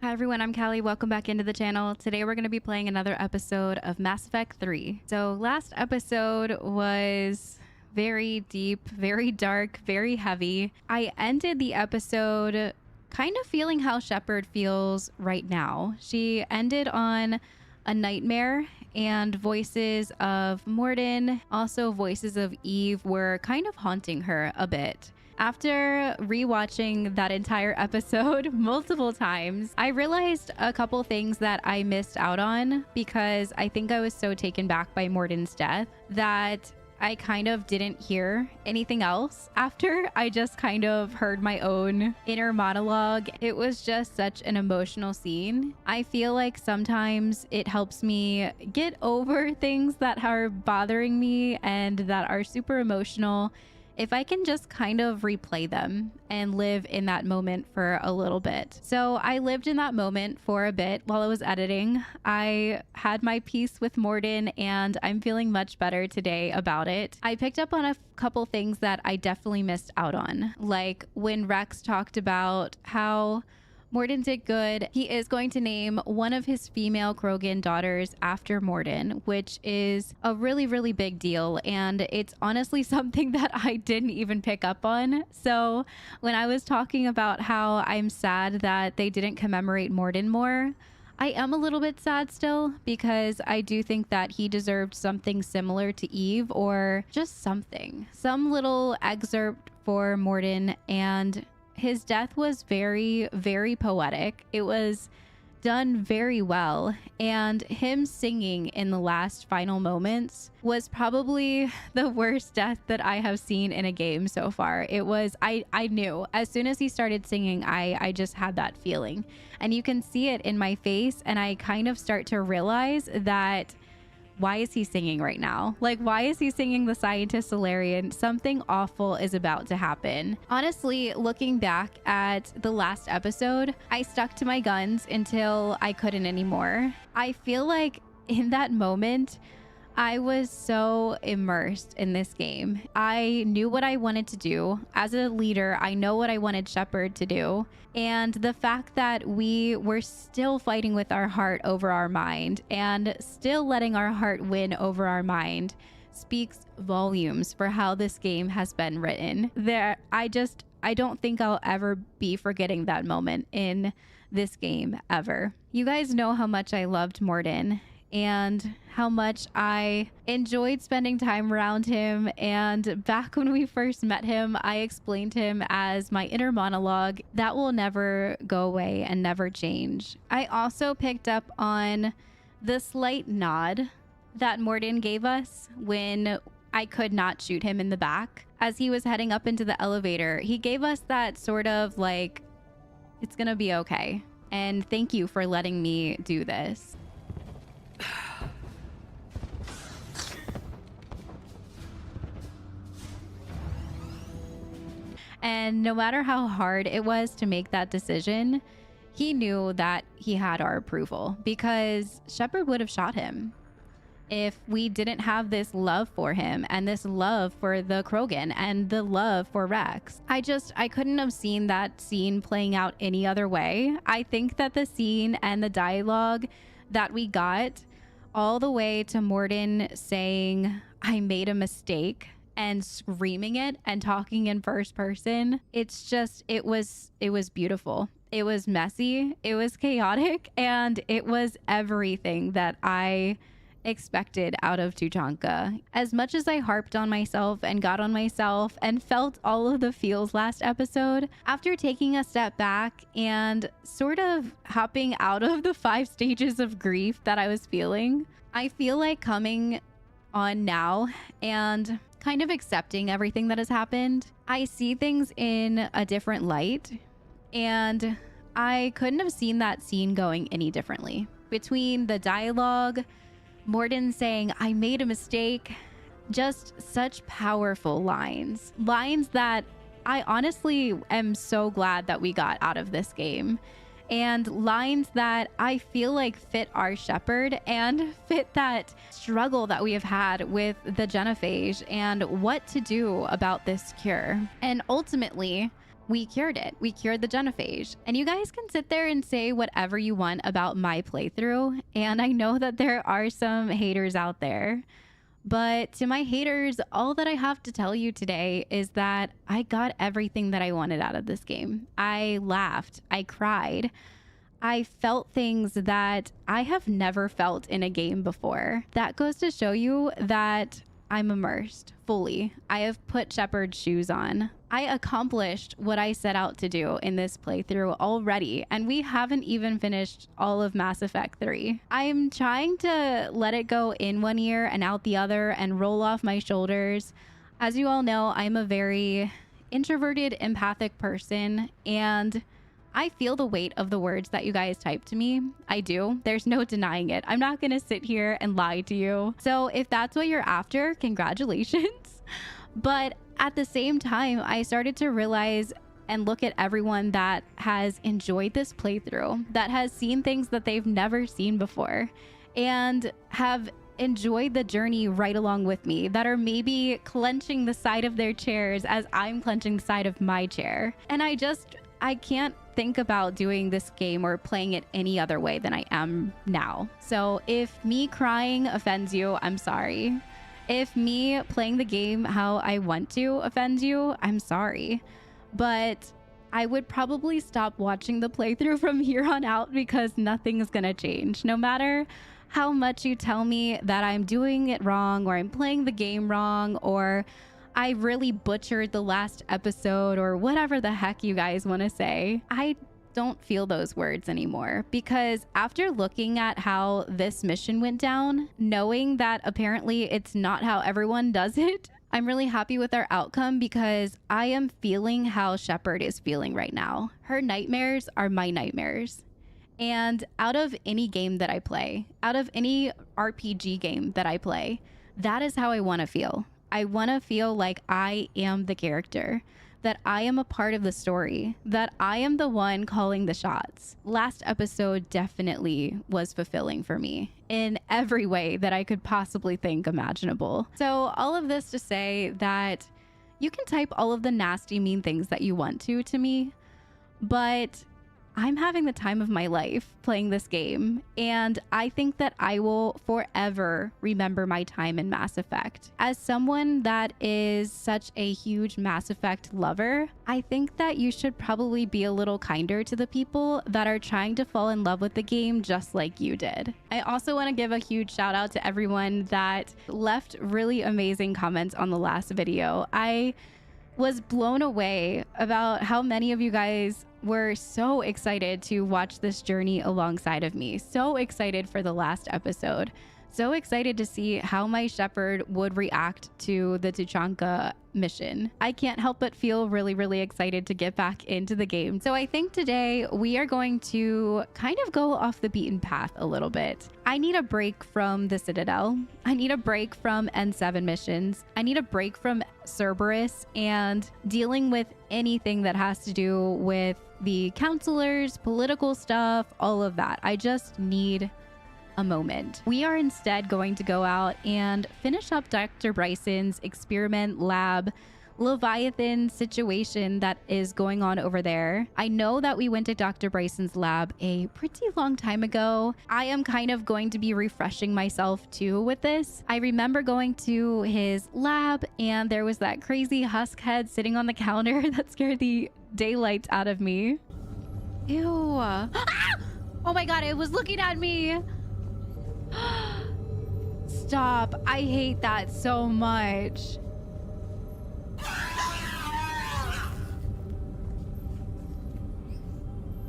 Hi everyone, I'm Callie. Welcome back into the channel. Today we're going to be playing another episode of Mass Effect 3. So last episode was very deep, very dark, very heavy. I ended the episode kind of feeling how Shepard feels right now. She ended on a nightmare, and voices of Mordin, also voices of Eve, were kind of haunting her a bit. After rewatching that entire episode multiple times, I realized a couple things that I missed out on because I think I was so taken back by Mordin's death that I kind of didn't hear anything else after. I just kind of heard my own inner monologue. It was just such an emotional scene. I feel like sometimes it helps me get over things that are bothering me and that are super emotional if I can just kind of replay them and live in that moment for a little bit. So I lived in that moment for a bit while I was editing. I had my peace with Mordin and I'm feeling much better today about it. I picked up on a couple things that I definitely missed out on, like when Rex talked about how Mordin did good. He is going to name one of his female Krogan daughters after Mordin, which is a really, really big deal. And it's honestly something that I didn't even pick up on. So when I was talking about how I'm sad that they didn't commemorate Mordin more, I am a little bit sad still because I do think that he deserved something similar to Eve, or just something, some little excerpt for Mordin. And his death was very, very poetic. It was done very well. And him singing in the last final moments was probably the worst death that I have seen in a game so far. It was, I knew as soon as he started singing, I just had that feeling. And you can see it in my face. And I kind of start to realize that, why is he singing right now? Like, why is he singing the Scientist Solarian? Something awful is about to happen. Honestly, looking back at the last episode, I stuck to my guns until I couldn't anymore. I feel like in that moment, I was so immersed in this game. I knew what I wanted to do. As a leader, I know what I wanted Shepard to do. And the fact that we were still fighting with our heart over our mind and still letting our heart win over our mind speaks volumes for how this game has been written. I don't think I'll ever be forgetting that moment in this game ever. You guys know how much I loved Mordin and how much I enjoyed spending time around him. And back when we first met him, I explained him as my inner monologue that will never go away and never change. I also picked up on the slight nod that Mordin gave us when I could not shoot him in the back. As he was heading up into the elevator, he gave us that sort of like, it's gonna be okay. And thank you for letting me do this. And no matter how hard it was to make that decision, he knew that he had our approval because Shepard would have shot him if we didn't have this love for him and this love for the Krogan and the love for Rex. I couldn't have seen that scene playing out any other way. I think that the scene and the dialogue that we got all the way to Mordin saying, "I made a mistake," and screaming it and talking in first person, it's just, it was beautiful. It was messy, it was chaotic, and it was everything that I expected out of Tuchanka. As much as I harped on myself and got on myself and felt all of the feels last episode, after taking a step back and sort of hopping out of the 5 stages of grief that I was feeling, I feel like coming on now and kind of accepting everything that has happened, I see things in a different light, and I couldn't have seen that scene going any differently. Between the dialogue, Mordin saying, "I made a mistake," just such powerful lines that I honestly am so glad that we got out of this game. And lines that I feel like fit our Shepard and fit that struggle that we have had with the genophage and what to do about this cure. And ultimately, we cured it. We cured the genophage. And you guys can sit there and say whatever you want about my playthrough. And I know that there are some haters out there. But to my haters, all that I have to tell you today is that I got everything that I wanted out of this game. I laughed. I cried. I felt things that I have never felt in a game before. That goes to show you that I'm immersed fully. I have put Shepard's shoes on. I accomplished what I set out to do in this playthrough already, and we haven't even finished all of Mass Effect 3. I'm trying to let it go in one ear and out the other and roll off my shoulders. As you all know, I'm a very introverted, empathic person, and I feel the weight of the words that you guys type to me. I do. There's no denying it. I'm not going to sit here and lie to you. So if that's what you're after, congratulations. But at the same time, I started to realize and look at everyone that has enjoyed this playthrough, that has seen things that they've never seen before, and have enjoyed the journey right along with me, that are maybe clenching the side of their chairs as I'm clenching the side of my chair. And I can't think about doing this game or playing it any other way than I am now. So if me crying offends you, I'm sorry. If me playing the game how I want to offends you, I'm sorry. But I would probably stop watching the playthrough from here on out because nothing's gonna change. No matter how much you tell me that I'm doing it wrong or I'm playing the game wrong or I really butchered the last episode or whatever the heck you guys want to say, I don't feel those words anymore, because after looking at how this mission went down, knowing that apparently it's not how everyone does it, I'm really happy with our outcome because I am feeling how Shepard is feeling right now. Her nightmares are my nightmares. And out of any game that I play, out of any RPG game that I play, that is how I want to feel. I want to feel like I am the character, that I am a part of the story, that I am the one calling the shots. Last episode definitely was fulfilling for me in every way that I could possibly think imaginable. So all of this to say that you can type all of the nasty, mean things that you want to me, but I'm having the time of my life playing this game, and I think that I will forever remember my time in Mass Effect. As someone that is such a huge Mass Effect lover, I think that you should probably be a little kinder to the people that are trying to fall in love with the game just like you did. I also want to give a huge shout out to everyone that left really amazing comments on the last video. I was blown away about how many of you guys were so excited to watch this journey alongside of me. So excited for the last episode. So excited to see how my Shepard would react to the Tuchanka mission. I can't help but feel really, really excited to get back into the game. So I think today we are going to kind of go off the beaten path a little bit. I need a break from the Citadel. I need a break from N7 missions. I need a break from Cerberus and dealing with anything that has to do with the counselors, political stuff, all of that. I just need a moment. We are instead going to go out and finish up Dr. Bryson's experiment lab Leviathan situation that is going on over there. I know that we went to Dr. Bryson's lab a pretty long time ago. I am kind of going to be refreshing myself too with this. I remember going to his lab and there was that crazy husk head sitting on the counter that scared the daylights out of me. Ew. Ah! Oh my god, it was looking at me. Stop. I hate that so much.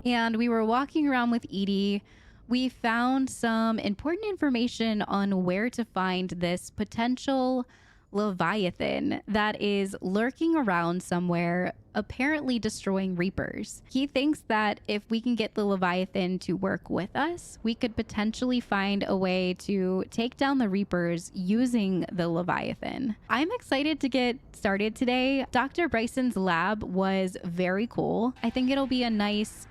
And we were walking around with Edie. We found some important information on where to find this potential Leviathan that is lurking around somewhere, apparently destroying Reapers. He thinks that if we can get the Leviathan to work with us, we could potentially find a way to take down the Reapers using the Leviathan. I'm excited to get started today. Dr. Bryson's lab was very cool. I think it'll be a nice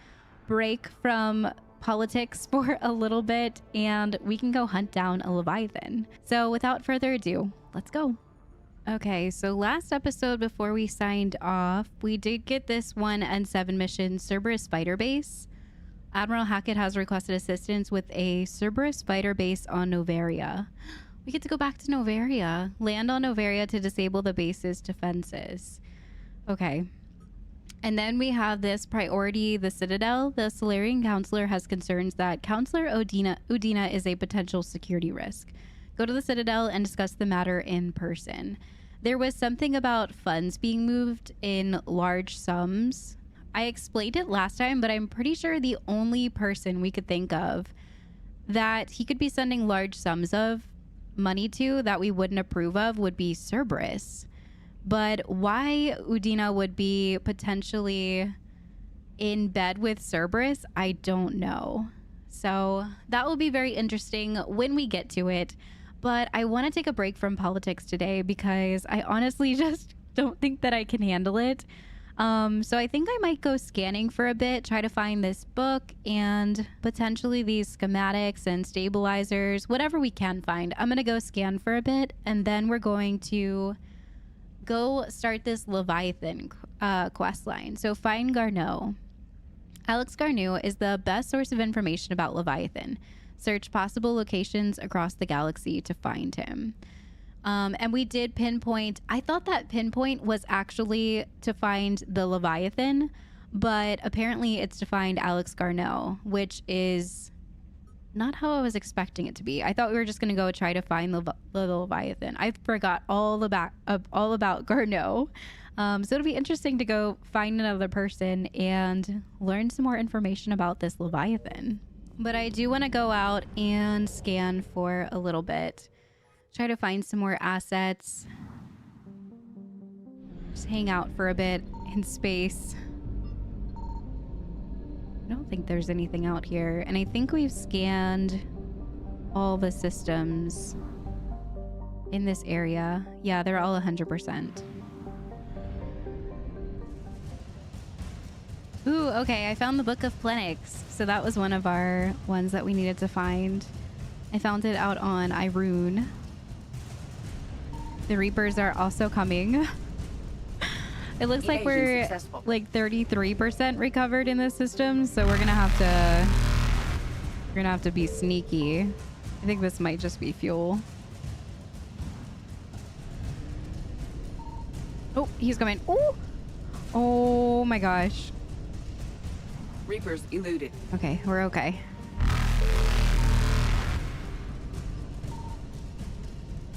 break from politics for a little bit and we can go hunt down a Leviathan. So without further ado, let's go. Okay, so last episode before we signed off, we did get this 1N7 mission, Cerberus Fighter Base. Admiral Hackett has requested assistance with a Cerberus Fighter Base on Novaria. We get to go back to Novaria. Land on Novaria to disable the base's defenses. Okay. And then we have this priority, the Citadel. The Solarian Counselor has concerns that Counselor Udina is a potential security risk. Go to the Citadel and discuss the matter in person. There was something about funds being moved in large sums. I explained it last time, but I'm pretty sure the only person we could think of that he could be sending large sums of money to that we wouldn't approve of would be Cerberus. But why Udina would be potentially in bed with Cerberus, I don't know. So that will be very interesting when we get to it. But I want to take a break from politics today because I honestly just don't think that I can handle it. So I think I might go scanning for a bit, try to find this book and potentially these schematics and stabilizers, whatever we can find. I'm going to go scan for a bit, and then we're going to go start this Leviathan quest line. So find Garneau. Alex Garneau is the best source of information about Leviathan. Search possible locations across the galaxy to find him. And we did pinpoint. I thought that pinpoint was actually to find the Leviathan, but apparently it's to find Alex Garneau, which is not how I was expecting it to be. I thought we were just going to go try to find the Leviathan. I forgot all about Garneau. So it'll be interesting to go find another person and learn some more information about this Leviathan. But I do want to go out and scan for a little bit. Try to find some more assets. Just hang out for a bit in space. I don't think there's anything out here. And I think we've scanned all the systems in this area. Yeah, they're all 100%. Ooh, okay, I found the Book of Plenix. So that was one of our ones that we needed to find. I found it out on Irune. The Reapers are also coming. It looks like we're like 33% recovered in this system, so we're gonna have to be sneaky. I think this might just be fuel. Oh, he's coming. Oh, oh my gosh. Reapers eluded. Okay, we're okay.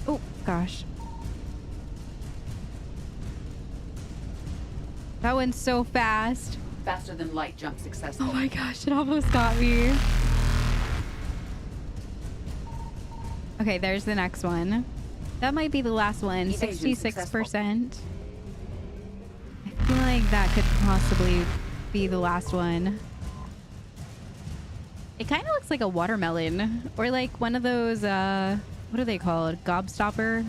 Oh gosh. That went so fast. Faster than light jump successful. Oh my gosh, it almost got me. Okay, there's the next one. That might be the last one. 66%. I feel like that could possibly be the last one. It kind of looks like a watermelon or like one of those, what are they called? Gobstopper?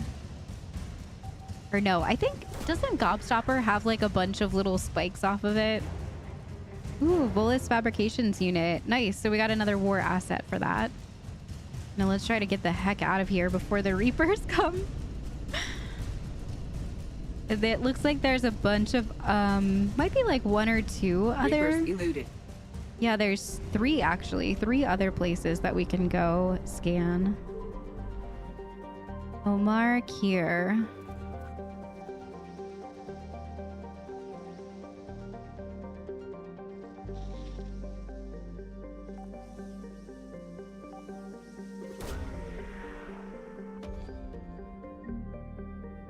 Or no, I think, doesn't Gobstopper have like a bunch of little spikes off of it? Ooh, Volus Fabrications Unit. Nice. So we got another war asset for that. Now let's try to get the heck out of here before the Reapers come. It looks like there's a bunch of, might be like one or two other. Reapers eluded. Yeah, there's three actually. 3 other places that we can go scan. Omar here.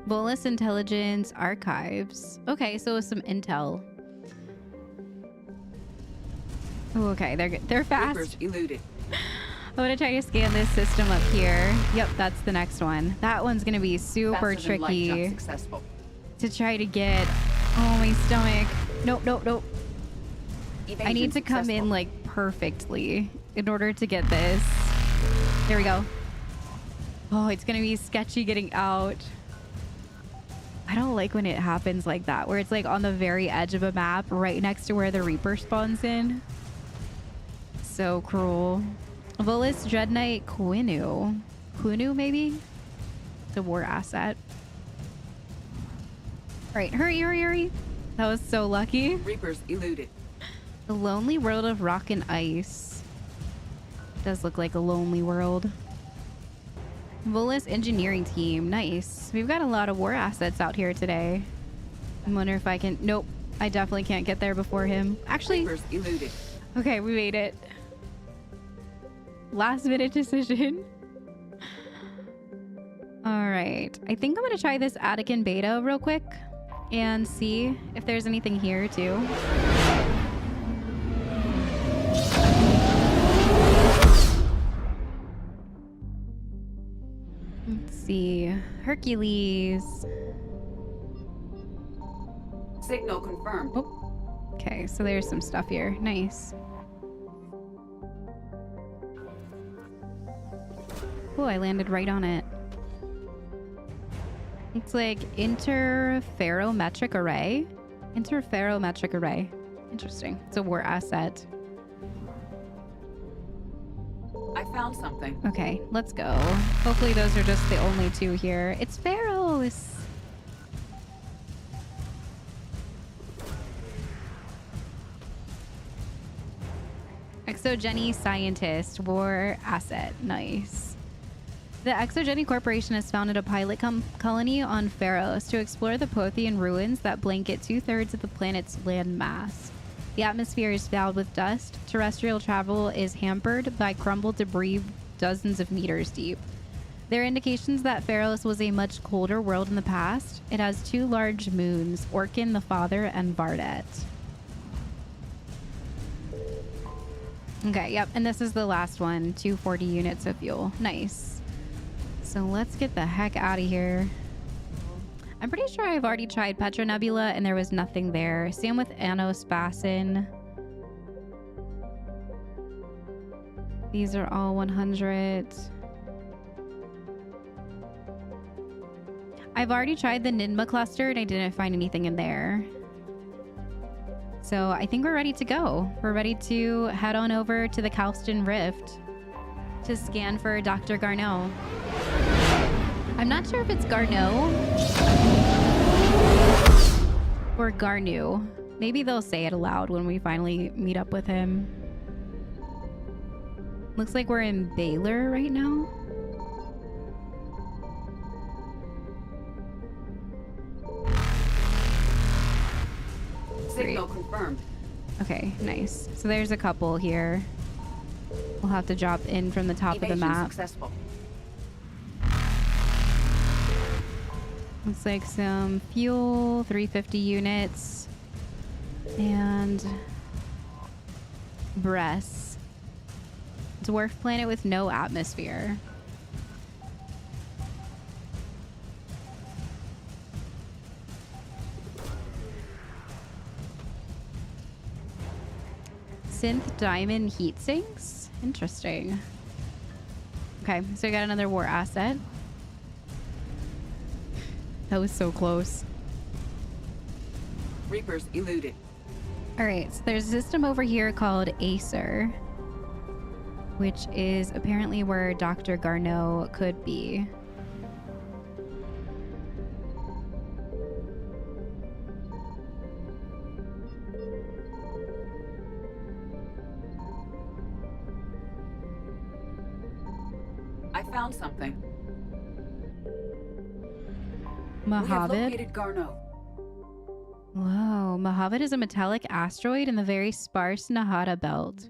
Volus Intelligence Archives. Okay, so some intel. Oh, okay, they're fast. Reapers eluded. I'm gonna try to scan this system up here. Yep, that's the next one. That one's gonna be super tricky to try to get. Oh, my stomach. Nope, nope, nope. Evasion I need to come in like perfectly in order to get this. There we go. Oh, it's gonna be sketchy getting out. I don't like when it happens like that, where it's like on the very edge of a map, right next to where the Reaper spawns in. So cruel. Volus Dread Knight Quinu. Quinu, maybe? It's a war asset. right, hurry, hurry, hurry. That was so lucky. Reapers eluded. The lonely world of rock and ice. Does look like a lonely world. Volus engineering team. Nice. We've got a lot of war assets out here today. I wonder if I can... Nope. I definitely can't get there before him. Actually... Reapers eluded. Okay, we made it. Last minute decision. Alright. I think I'm going to try this Attican beta real quick. And see if there's anything here too. Let's see. Hercules. Signal confirmed. Oh. Okay, so there's some stuff here. Nice. Oh, I landed right on it. It's like interferometric array. Interferometric array. Interesting. It's a war asset. I found something. Okay, let's go. Hopefully those are just the only two here. It's Pharaohs. Exogeny scientist, war asset. Nice. The Exogeny Corporation has founded a pilot colony on Pharos to explore the Prothean ruins that blanket 2/3 of the planet's land mass. The atmosphere is fouled with dust. Terrestrial travel is hampered by crumbled debris dozens of meters deep. There are indications that Pharos was a much colder world in the past. It has 2 large moons, Orkin the Father and Vardet. Okay, yep, and this is the last one. 240 units of fuel. Nice. So let's get the heck out of here. I'm pretty sure I've already tried Petronebula and there was nothing there. Same with Anospasin. These are all 100. I've already tried the Ninma cluster and I didn't find anything in there. So I think we're ready to go. We're ready to head on over to the Calston Rift to scan for Dr. Garneau. I'm not sure if it's Garneau or Garneau. Maybe they'll say it aloud when we finally meet up with him. Looks like we're in Baylor right now. Signal confirmed. Okay, nice. So there's a couple here. We'll have to drop in from the top of the map. Successful. Looks like some fuel, 350 units, and breasts. Dwarf planet with no atmosphere. Synth diamond heat sinks? Interesting. Okay, so we got another war asset. That was so close. Reapers eluded. All right, so there's a system over here called Acer, which is apparently where Dr. Garneau could be. I found something. Mahavid? We have located Garneau. Whoa, Mahavid is a metallic asteroid in the very sparse Nahata belt.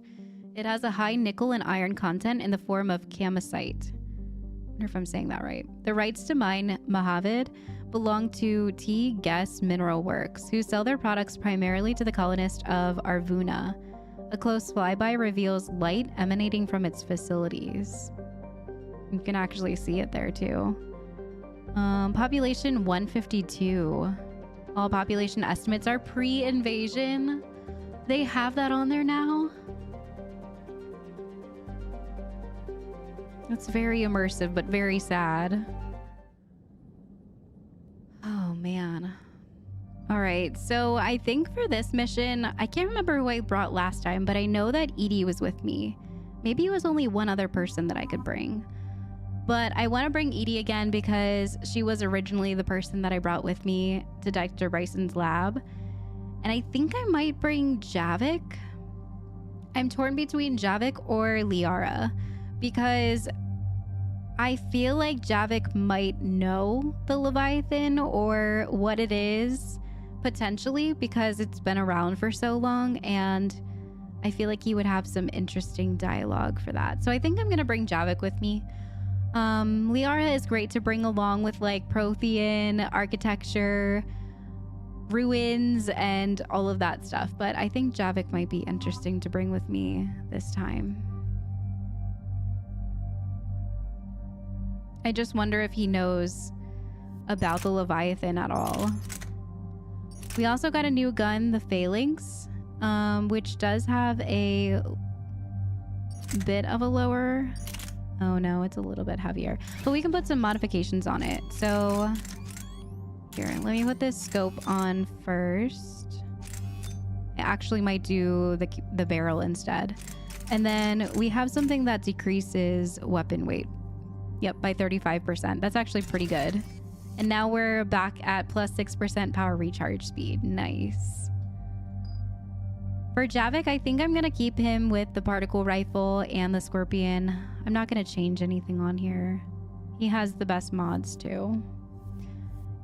It has a high nickel and iron content in the form of camosite. I wonder if I'm saying that right. The rights to mine Mahavid belong to T. Guess Mineral Works, who sell their products primarily to the colonists of Arvuna. A close flyby reveals light emanating from its facilities. You can actually see it there too. Population 152. All population estimates are pre-invasion. They have that on there now. That's very immersive, but very sad. Oh, man. All right, so I think for this mission, I can't remember who I brought last time, but I know that Edie was with me. Maybe it was only one other person that I could bring. But I want to bring Edie again because she was originally the person that I brought with me to Dr. Bryson's lab. And I think I might bring Javik. I'm torn between Javik or Liara because I feel like Javik might know the Leviathan or what it is, potentially, because it's been around for so long, and I feel like he would have some interesting dialogue for that. So I think I'm going to bring Javik with me. Liara is great to bring along with like Prothean, architecture, ruins, and all of that stuff, but I think Javik might be interesting to bring with me this time. I just wonder if he knows about the Leviathan at all. We also got a new gun, the Phalanx, which does have a bit of a lower... Oh no, it's a little bit heavier. But we can put some modifications on it. So here, let me put this scope on first. I actually might do the barrel instead. And then we have something that decreases weapon weight. Yep, by 35%. That's actually pretty good. And now we're back at plus 6% power recharge speed. Nice. For Javik, I think I'm going to keep him with the particle rifle and the scorpion. I'm not going to change anything on here. He has the best mods too.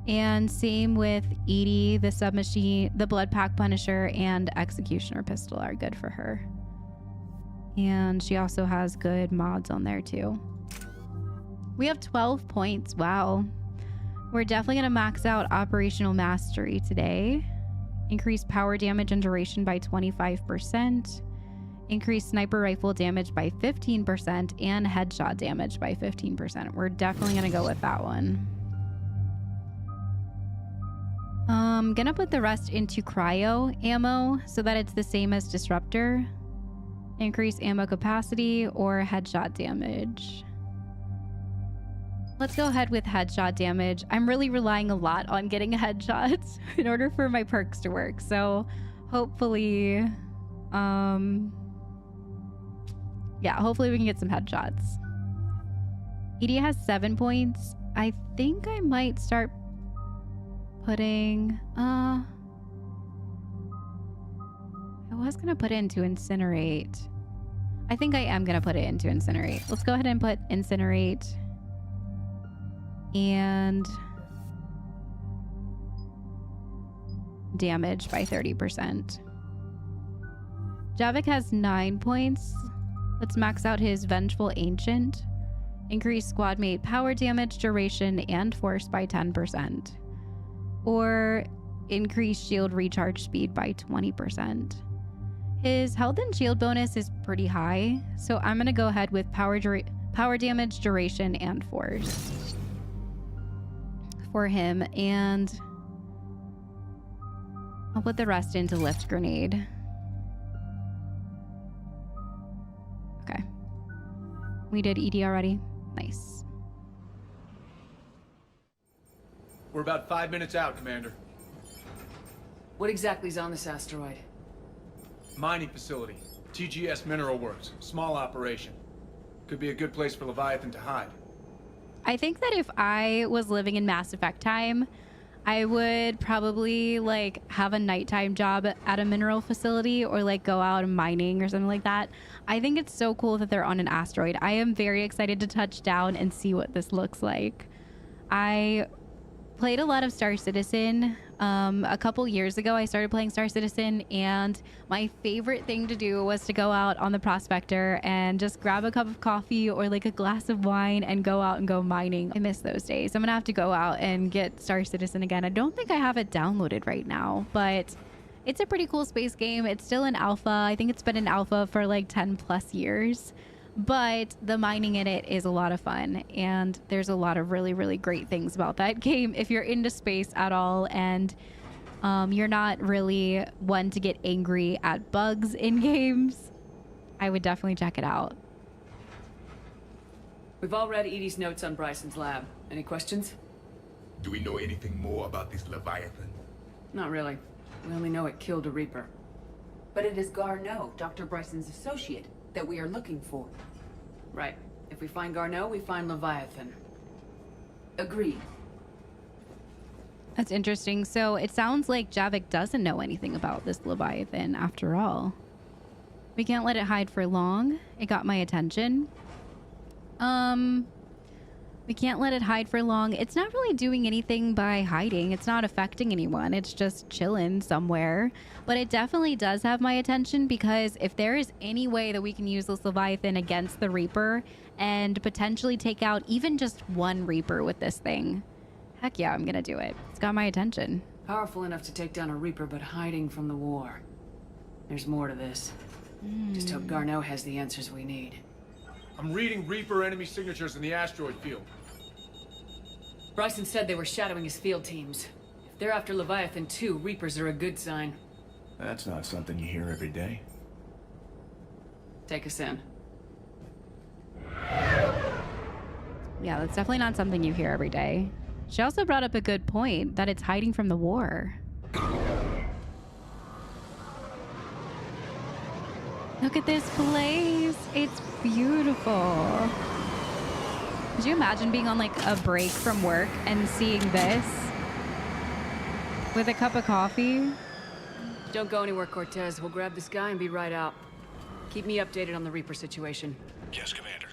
And same with Edie, the submachine, the blood pack punisher, and executioner pistol are good for her. And she also has good mods on there too. We have 12 points. Wow. We're definitely going to max out operational mastery today. Increase power damage and duration by 25%. Increase sniper rifle damage by 15% and headshot damage by 15%. We're definitely going to go with that one. I'm going to put the rest into cryo ammo so that it's the same as disruptor. Increase ammo capacity or headshot damage. Let's go ahead with headshot damage. I'm really relying a lot on getting headshots in order for my perks to work. So hopefully, yeah, hopefully we can get some headshots. Edie has 7 points. I think I might start putting, I was gonna put it into incinerate. I think I am gonna put it into incinerate. Let's go ahead and put incinerate. And damage by 30%. Javik has 9 points. Let's max out his Vengeful Ancient. Increase squad mate power damage, duration, and force by 10%. Or increase shield recharge speed by 20%. His health and shield bonus is pretty high, so I'm going to go ahead with power damage, duration, and force for him, and I'll put the rest into lift grenade. Okay. We did ED already. Nice. We're about 5 minutes out, Commander. What exactly is on this asteroid? Mining facility. TGS Mineral Works. Small operation. Could be a good place for Leviathan to hide. I think that if I was living in Mass Effect time, I would probably like have a nighttime job at a mineral facility or like go out mining or something like that. I think it's so cool that they're on an asteroid. I am very excited to touch down and see what this looks like. I played a lot of Star Citizen. A couple years ago, I started playing Star Citizen, and my favorite thing to do was to go out on the Prospector and just grab a cup of coffee or like a glass of wine and go out and go mining. I miss those days. I'm gonna have to go out and get Star Citizen again. I don't think I have it downloaded right now, but it's a pretty cool space game. It's still in alpha. I think it's been in alpha for like 10 plus years. But the mining in it is a lot of fun, and there's a lot of really, really great things about that game. If you're into space at all and you're not really one to get angry at bugs in games, I would definitely check it out. We've all read Edie's notes on Bryson's lab. Any questions? Do we know anything more about this Leviathan? Not really. We only know it killed a Reaper. But it is Garneau, Dr. Bryson's associate, that we are looking for. Right. If If we find Garneau, we find Leviathan. Agreed. That's interesting. So it sounds like Javik doesn't know anything about this Leviathan after all. We can't let it hide for long. It got my attention. We can't let it hide for long. It's not really doing anything by hiding. It's not affecting anyone. It's just chilling somewhere. But it definitely does have my attention, because if there is any way that we can use this Leviathan against the Reaper and potentially take out even just one Reaper with this thing, heck yeah, I'm gonna do it. It's got my attention. Powerful enough to take down a Reaper, but hiding from the war. There's more to this. Just hope Garneau has the answers we need. I'm reading Reaper enemy signatures in the asteroid field. Bryson said they were shadowing his field teams. If they're after Leviathan too, Reapers are a good sign. That's not something you hear every day. Take us in. Yeah, that's definitely not something you hear every day. She also brought up a good point, that it's hiding from the war. Look at this place. It's beautiful. Could you imagine being on like a break from work and seeing this with a cup of coffee? Don't go anywhere, Cortez. We'll grab this guy and be right out. Keep me updated on the Reaper situation. Yes, Commander.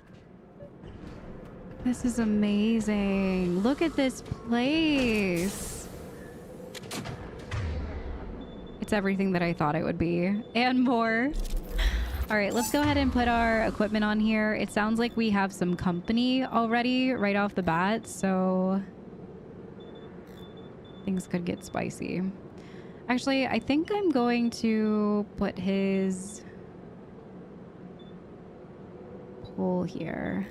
This is amazing. Look at this place. It's everything that I thought it would be and more. All right, let's go ahead and put our equipment on here. It sounds like we have some company already right off the bat, so things could get spicy. Actually, I think I'm going to put his pole here.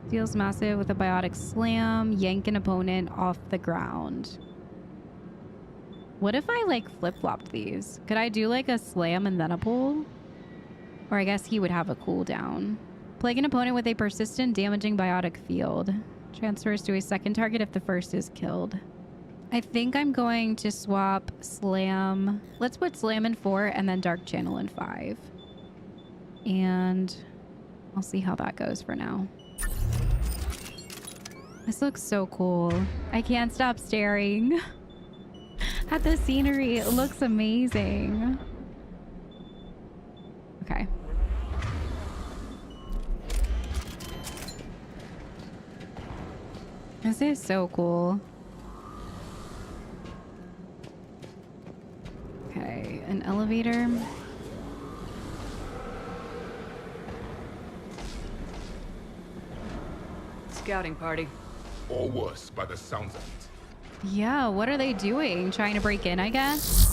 Deals massive with a biotic slam, yank an opponent off the ground. What if I like flip-flopped these? Could I do like a slam and then a pull? Or I guess he would have a cooldown. Plague an opponent with a persistent damaging biotic field. Transfers to a second target if the first is killed. I think I'm going to swap slam. Let's put slam in 4 and then dark channel in 5. And I'll see how that goes for now. This looks so cool. I can't stop staring at the scenery. It looks amazing. Okay. This is so cool. Okay, an elevator. Scouting party. Or worse, by the sounds of it. Yeah, what are they doing? Trying to break in, I guess?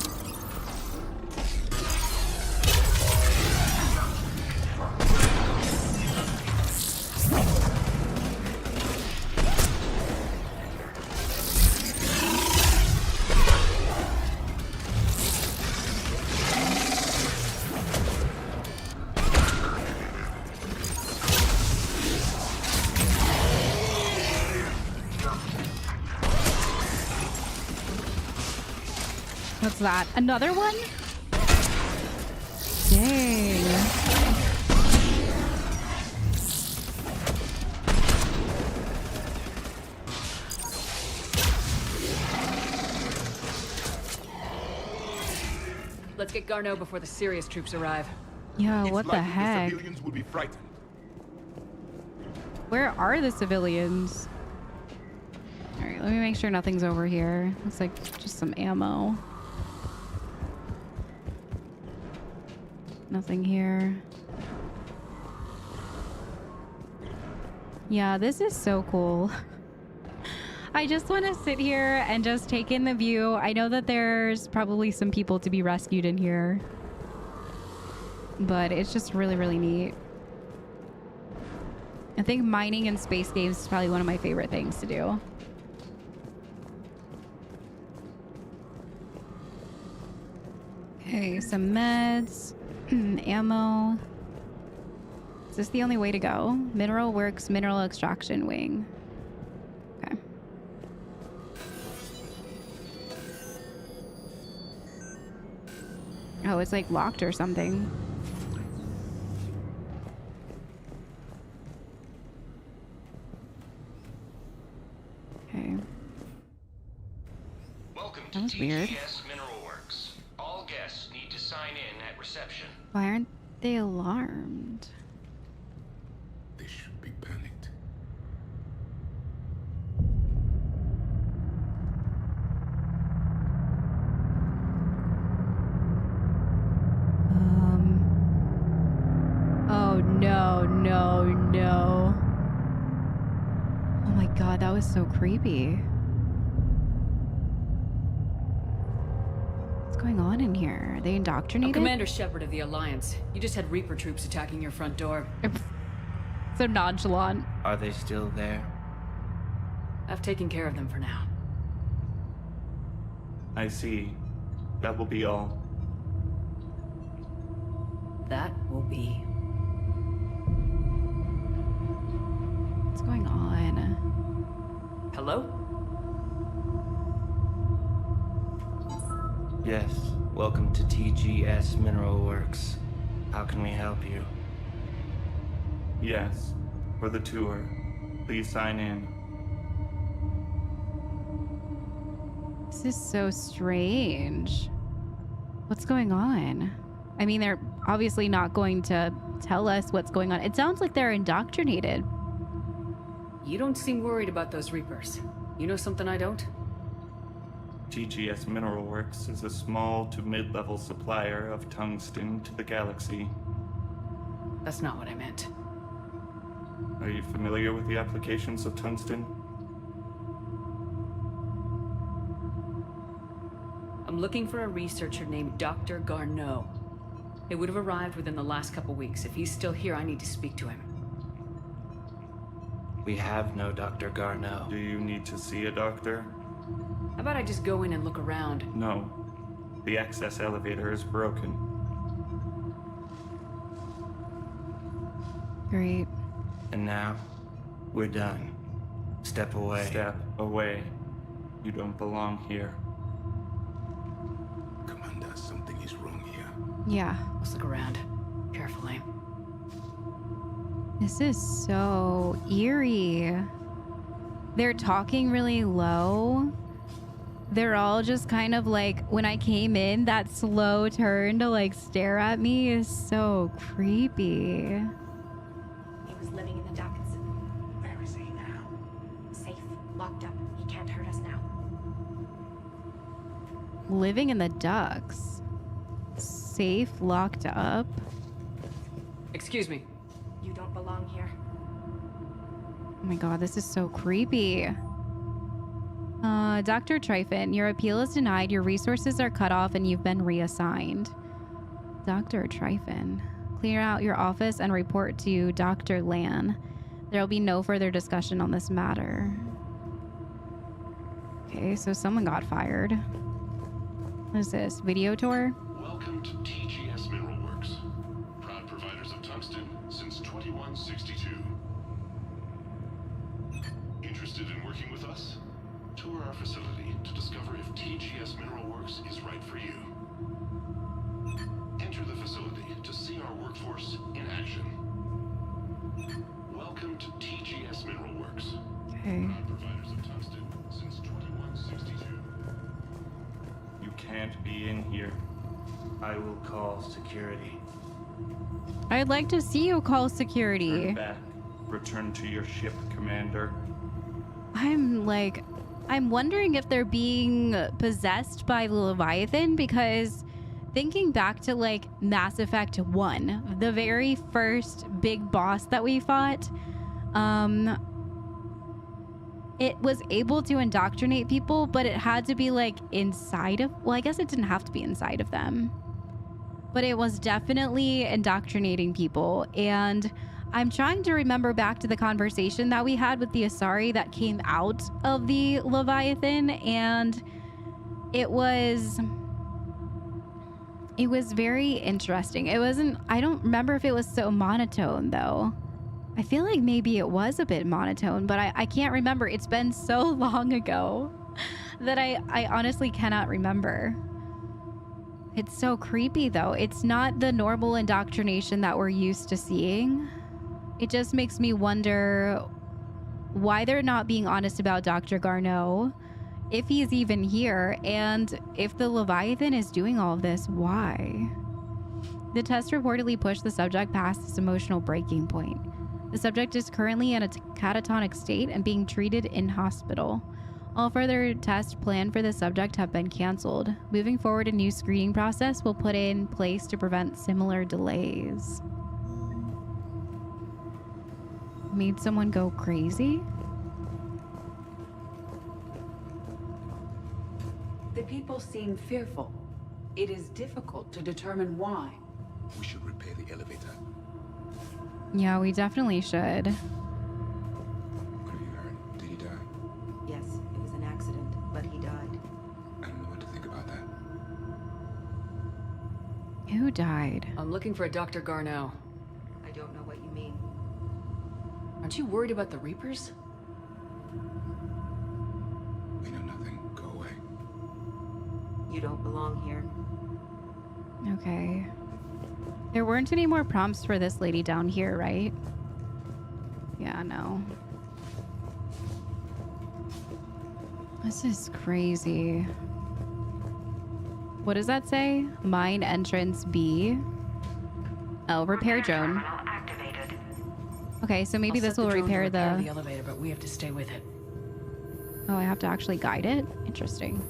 What's that? Another one? Dang. Let's get Garneau before the serious troops arrive. Yeah, It's what the likely heck? The civilians will be frightened. Where are the civilians? All right, let me make sure nothing's over here. Looks like just some ammo. Nothing here. Yeah, this is so cool. I just want to sit here and just take in the view. I know that there's probably some people to be rescued in here, but it's just really, really neat. I think mining in space games is probably one of my favorite things to do. Okay, some meds, ammo. Is this the only way to go? Mineral Works, Mineral Extraction Wing. Okay. Oh, it's like locked or something. That was weird. TGS Mineral Works. All guests need to sign in at reception. Why aren't they alarmed? They should be panicked. Oh no, no, no. Oh my god, that was so creepy. What's going on in here? Are they I'm indoctrinated? Commander Shepard of the Alliance. You just had Reaper troops attacking your front door. So nonchalant. Are they still there? I've taken care of them for now. I see. That will be all. That will be. What's going on? Hello? Yes. Welcome to TGS Mineral Works. How can we help you? Yes. For the tour. Please sign in. This is so strange. What's going on? I mean, they're obviously not going to tell us what's going on. It sounds like they're indoctrinated. You don't seem worried about those Reapers. You know something I don't? TGS Mineral Works is a small to mid-level supplier of tungsten to the galaxy. That's not what I meant. Are you familiar with the applications of tungsten? I'm looking for a researcher named Dr. Garneau. It would have arrived within the last couple weeks. If he's still here, I need to speak to him. We have no Dr. Garneau. Do you need to see a doctor? How about I just go in and look around? No. The access elevator is broken. Great. And now, we're done. Step away. Step away. You don't belong here. Commander, something is wrong here. Yeah. Let's look around. Carefully. This is so eerie. They're talking really low. They're all just kind of like, when I came in, that slow turn to like stare at me is so creepy. He was living in the ducts. Where is he now? Safe, locked up. He can't hurt us now. Living in the ducts. Safe, locked up. Excuse me. You don't belong here. Oh my god, this is so creepy. Dr. Tryphon, your appeal is denied, your resources are cut off, and you've been reassigned. Dr. Tryphon, clear out your office and report to Dr. Lan. There will be no further discussion on this matter. Okay, so someone got fired. What is this? Video tour? Welcome to TGS Mineral Works. Proud providers of tungsten since 2162. Interested in working with us? Tour our facility to discover if TGS Mineral Works is right for you. Enter the facility to see our workforce in action. Welcome to TGS Mineral Works. Okay. Proud providers of tungsten since 2162. You can't be in here. I will call security. I'd like to see you call security. Turn back. Return to your ship, Commander. I'm wondering if they're being possessed by the Leviathan, because thinking back to like Mass Effect 1, the very first big boss that we fought, it was able to indoctrinate people, but it had to be like inside of, well, I guess it didn't have to be inside of them, but it was definitely indoctrinating people. And I'm trying to remember back to the conversation that we had with the Asari that came out of the Leviathan, and it was very interesting. I don't remember if it was so monotone though. I feel like maybe it was a bit monotone, but I can't remember. It's been so long ago that I honestly cannot remember. It's so creepy though. It's not the normal indoctrination that we're used to seeing. It just makes me wonder why they're not being honest about Dr. Garneau if he's even here, and if the Leviathan is doing all of this, why? The test reportedly pushed the subject past its emotional breaking point. The subject is currently in a catatonic state and being treated in hospital. All further tests planned for the subject have been canceled. Moving forward, a new screening process will put in place to prevent similar delays. Made someone go crazy? The people seem fearful. It is difficult to determine why. We should repair the elevator. Yeah, we definitely should. What have you heard? Did he die? Yes, it was an accident, but he died. I don't know what to think about that. Who died? I'm looking for a Dr. Garneau. I don't know what you mean. Aren't you worried about the Reapers? We know nothing. Go away. You don't belong here. Okay. There weren't any more prompts for this lady down here, right? Yeah, no. This is crazy. What does that say? Mine entrance B. Oh, repair drone. Okay, so maybe this will repair the elevator, but we have to stay with it. Oh, I have to actually guide it? Interesting.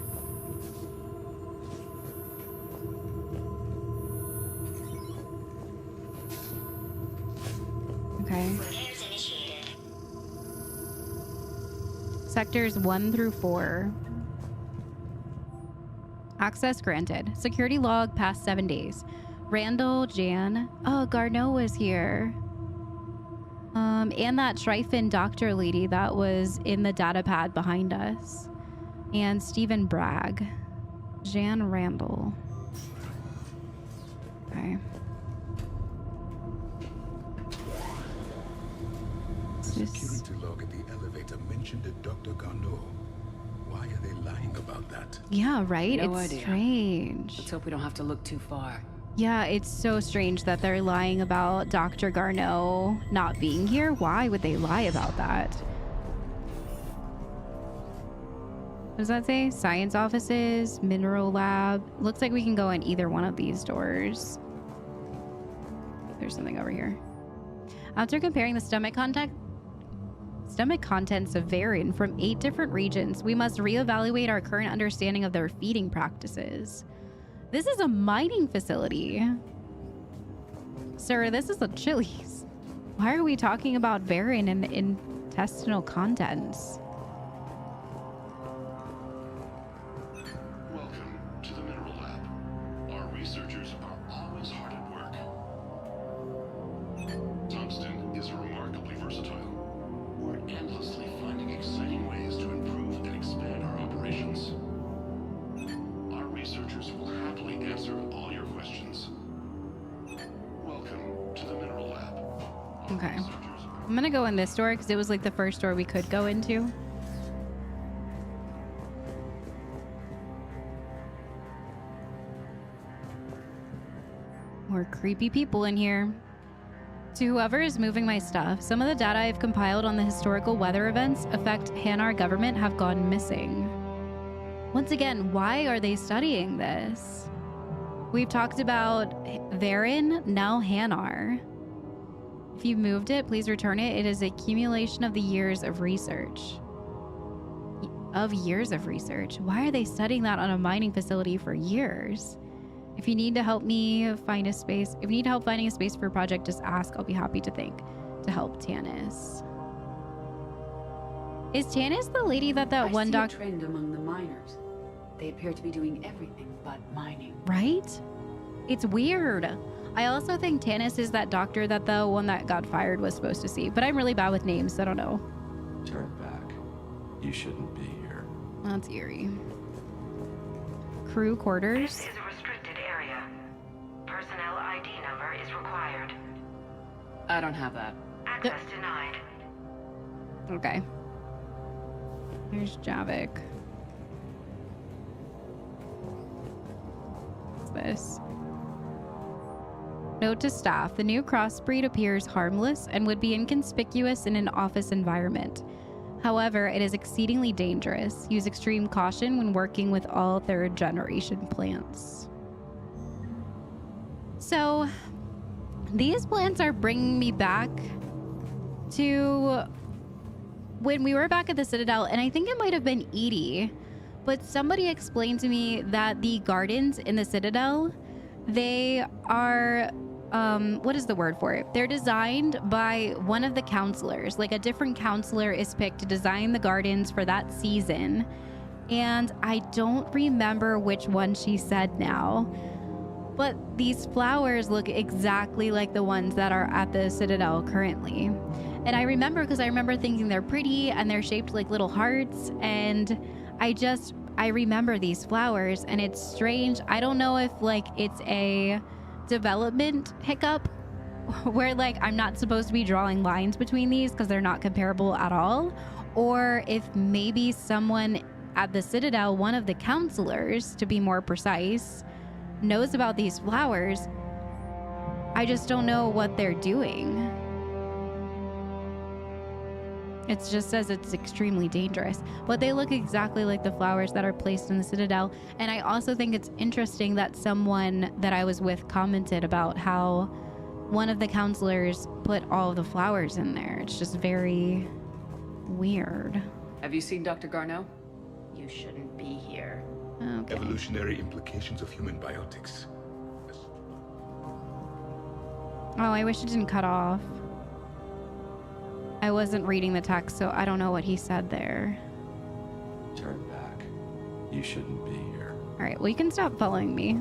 Okay. Sectors 1 through 4. Access granted. Security log past 7 days. Randall, Jan. Oh, Garneau was here. And that Shrifen doctor lady that was in the data pad behind us. And Stephen Bragg. Jan Randall. Okay. Security log at the elevator mentioned a Dr. Garneau. Why are they lying about that? Yeah, right? No it's idea. Strange. Let's hope we don't have to look too far. Yeah, it's so strange that they're lying about Dr. Garneau not being here. Why would they lie about that? What does that say? Science offices, mineral lab. Looks like we can go in either one of these doors. There's something over here. After comparing the stomach contents of Varian from 8 different regions, we must reevaluate our current understanding of their feeding practices. This is a mining facility. Sir, this is a Chili's. Why are we talking about Varian and intestinal contents? Welcome to the Mineral Lab. Our researchers are always hard at work. Tungsten is remarkably versatile. We're endlessly finding exciting ways to improve and expand our operations. Our researchers will happily answer all your questions. Welcome to the Mineral Lab. Okay. I'm gonna go in this door because it was like the first door we could go into. More creepy people in here. To whoever is moving my stuff, some of the data I've compiled on the historical weather events affect Hanar government have gone missing. Once again, why are they studying this? We've talked about Varen, now Hanar. If you moved it, please return it. It is an accumulation of the years of research. Why are they studying that on a mining facility for years? If you need to help me find a space, if you need help finding a space for a project, just ask. I'll be happy to help Tanis. Is Tanis the lady that one doctor? I see a trend among the miners. They appear to be doing everything but mining. Right? It's weird. I also think Tanis is that doctor that the one that got fired was supposed to see, but I'm really bad with names, so I don't know. Turn back. You shouldn't be here. That's eerie. Crew quarters. This is a restricted area. Personnel ID number is required. I don't have that. Access denied. Okay. Here's Javik. What's this? Note to staff, the new crossbreed appears harmless and would be inconspicuous in an office environment. However, it is exceedingly dangerous. Use extreme caution when working with all third-generation plants. So, these plants are bringing me back to when we were back at the Citadel, and I think it might have been Edie, but somebody explained to me that the gardens in the Citadel, they are, what is the word for it? They're designed by one of the counselors. Like, a different counselor is picked to design the gardens for that season. And I don't remember which one she said now, but these flowers look exactly like the ones that are at the Citadel currently. And I remember, because I remember thinking they're pretty and they're shaped like little hearts, and I remember these flowers, and it's strange. I don't know if like it's a development hiccup where like I'm not supposed to be drawing lines between these because they're not comparable at all, or if maybe someone at the Citadel, one of the counselors to be more precise, knows about these flowers. I just don't know what they're doing. It just says it's extremely dangerous, but they look exactly like the flowers that are placed in the Citadel. And I also think it's interesting that someone that I was with commented about how one of the counselors put all of the flowers in there. It's just very weird. Have you seen Dr. Garneau? You shouldn't be here. Okay. Evolutionary implications of human biotics. Oh, I wish it didn't cut off. I wasn't reading the text, so I don't know what he said there. Turn back. You shouldn't be here. All right, well, you can stop following me.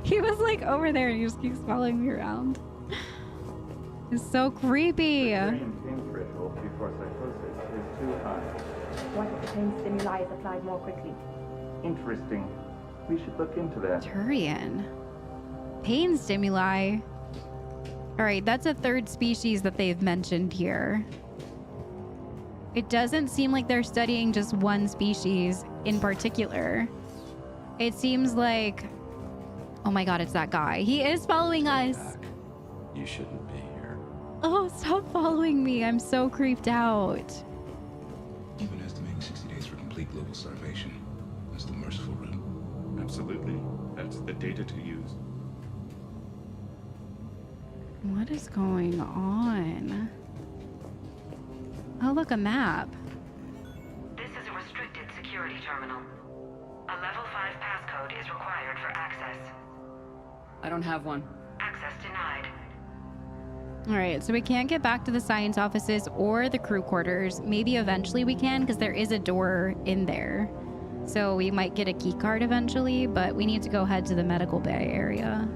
He was like over there and he just keeps following me around. It's so creepy. The pain threshold before psychosis is too high. What if the pain stimuli is applied more quickly? Interesting. We should look into that. Turian. Pain stimuli. All right, that's a third species that they've mentioned here. It doesn't seem like they're studying just one species in particular. It seems like, oh my God, it's that guy. He is following us. You shouldn't be here. Oh, stop following me. I'm so creeped out. Even estimating 60 days for complete global starvation. That's the merciful route. Absolutely. That's the data to use. What is going on? Oh, look, a map. This is a restricted security terminal. A level 5 passcode is required for access. I don't have one. Access denied. All right, so we can't get back to the science offices or the crew quarters. Maybe eventually we can, because there is a door in there. So we might get a key card eventually, but we need to go head to the medical bay area.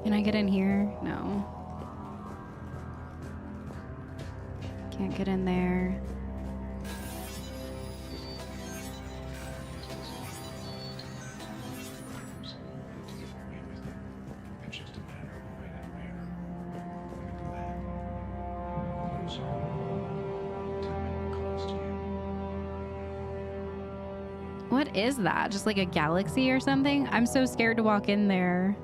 Can I get in here? No. Can't get in there. What is that? Just like a galaxy or something? I'm so scared to walk in there.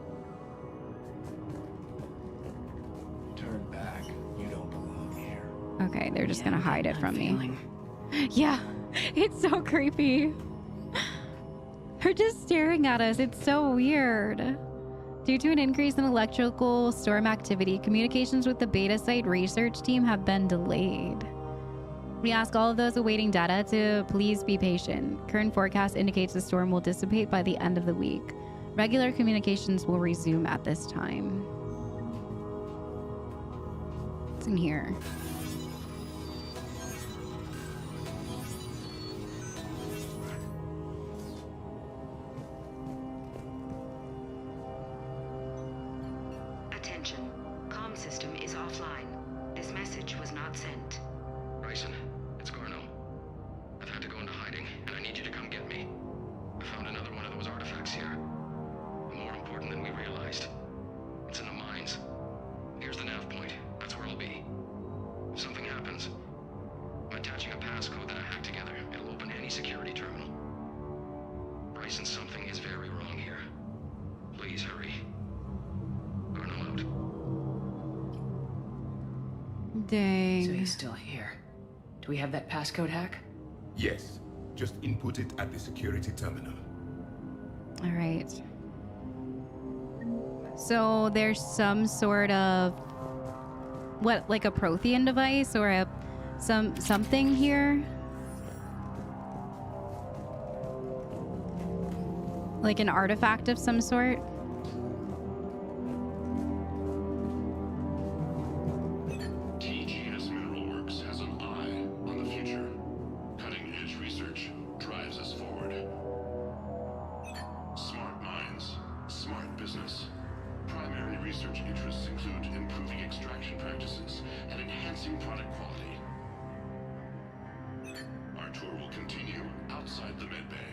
Turn back. You don't belong here. Okay, they're just gonna hide it from me. Yeah, it's so creepy. They're just staring at us. It's so weird. Due to an increase in electrical storm activity, communications with the beta site research team have been delayed. We ask all of those awaiting data to please be patient. Current forecast indicates the storm will dissipate by the end of the week. Regular communications will resume at this time. What's in here? Attention. Comm system is offline. This message was not sent. Bryson, it's Garneau. I've had to go into hiding, and I need you to come get me. I found another one of those artifacts here. More important than we realized. It's in the mines. Here's the nav point. That's where I'll be. Dang. So he's still here. Do we have that passcode hack? Yes. Just input it at the security terminal. All right. So there's some sort of what, like a Prothean device or a something here? Like an artifact of some sort? TGS Mineral Works has an eye on the future. Cutting-edge research drives us forward. Smart minds, smart business. Primary research interests include improving extraction practices and enhancing product quality. Our tour will continue outside the medbay.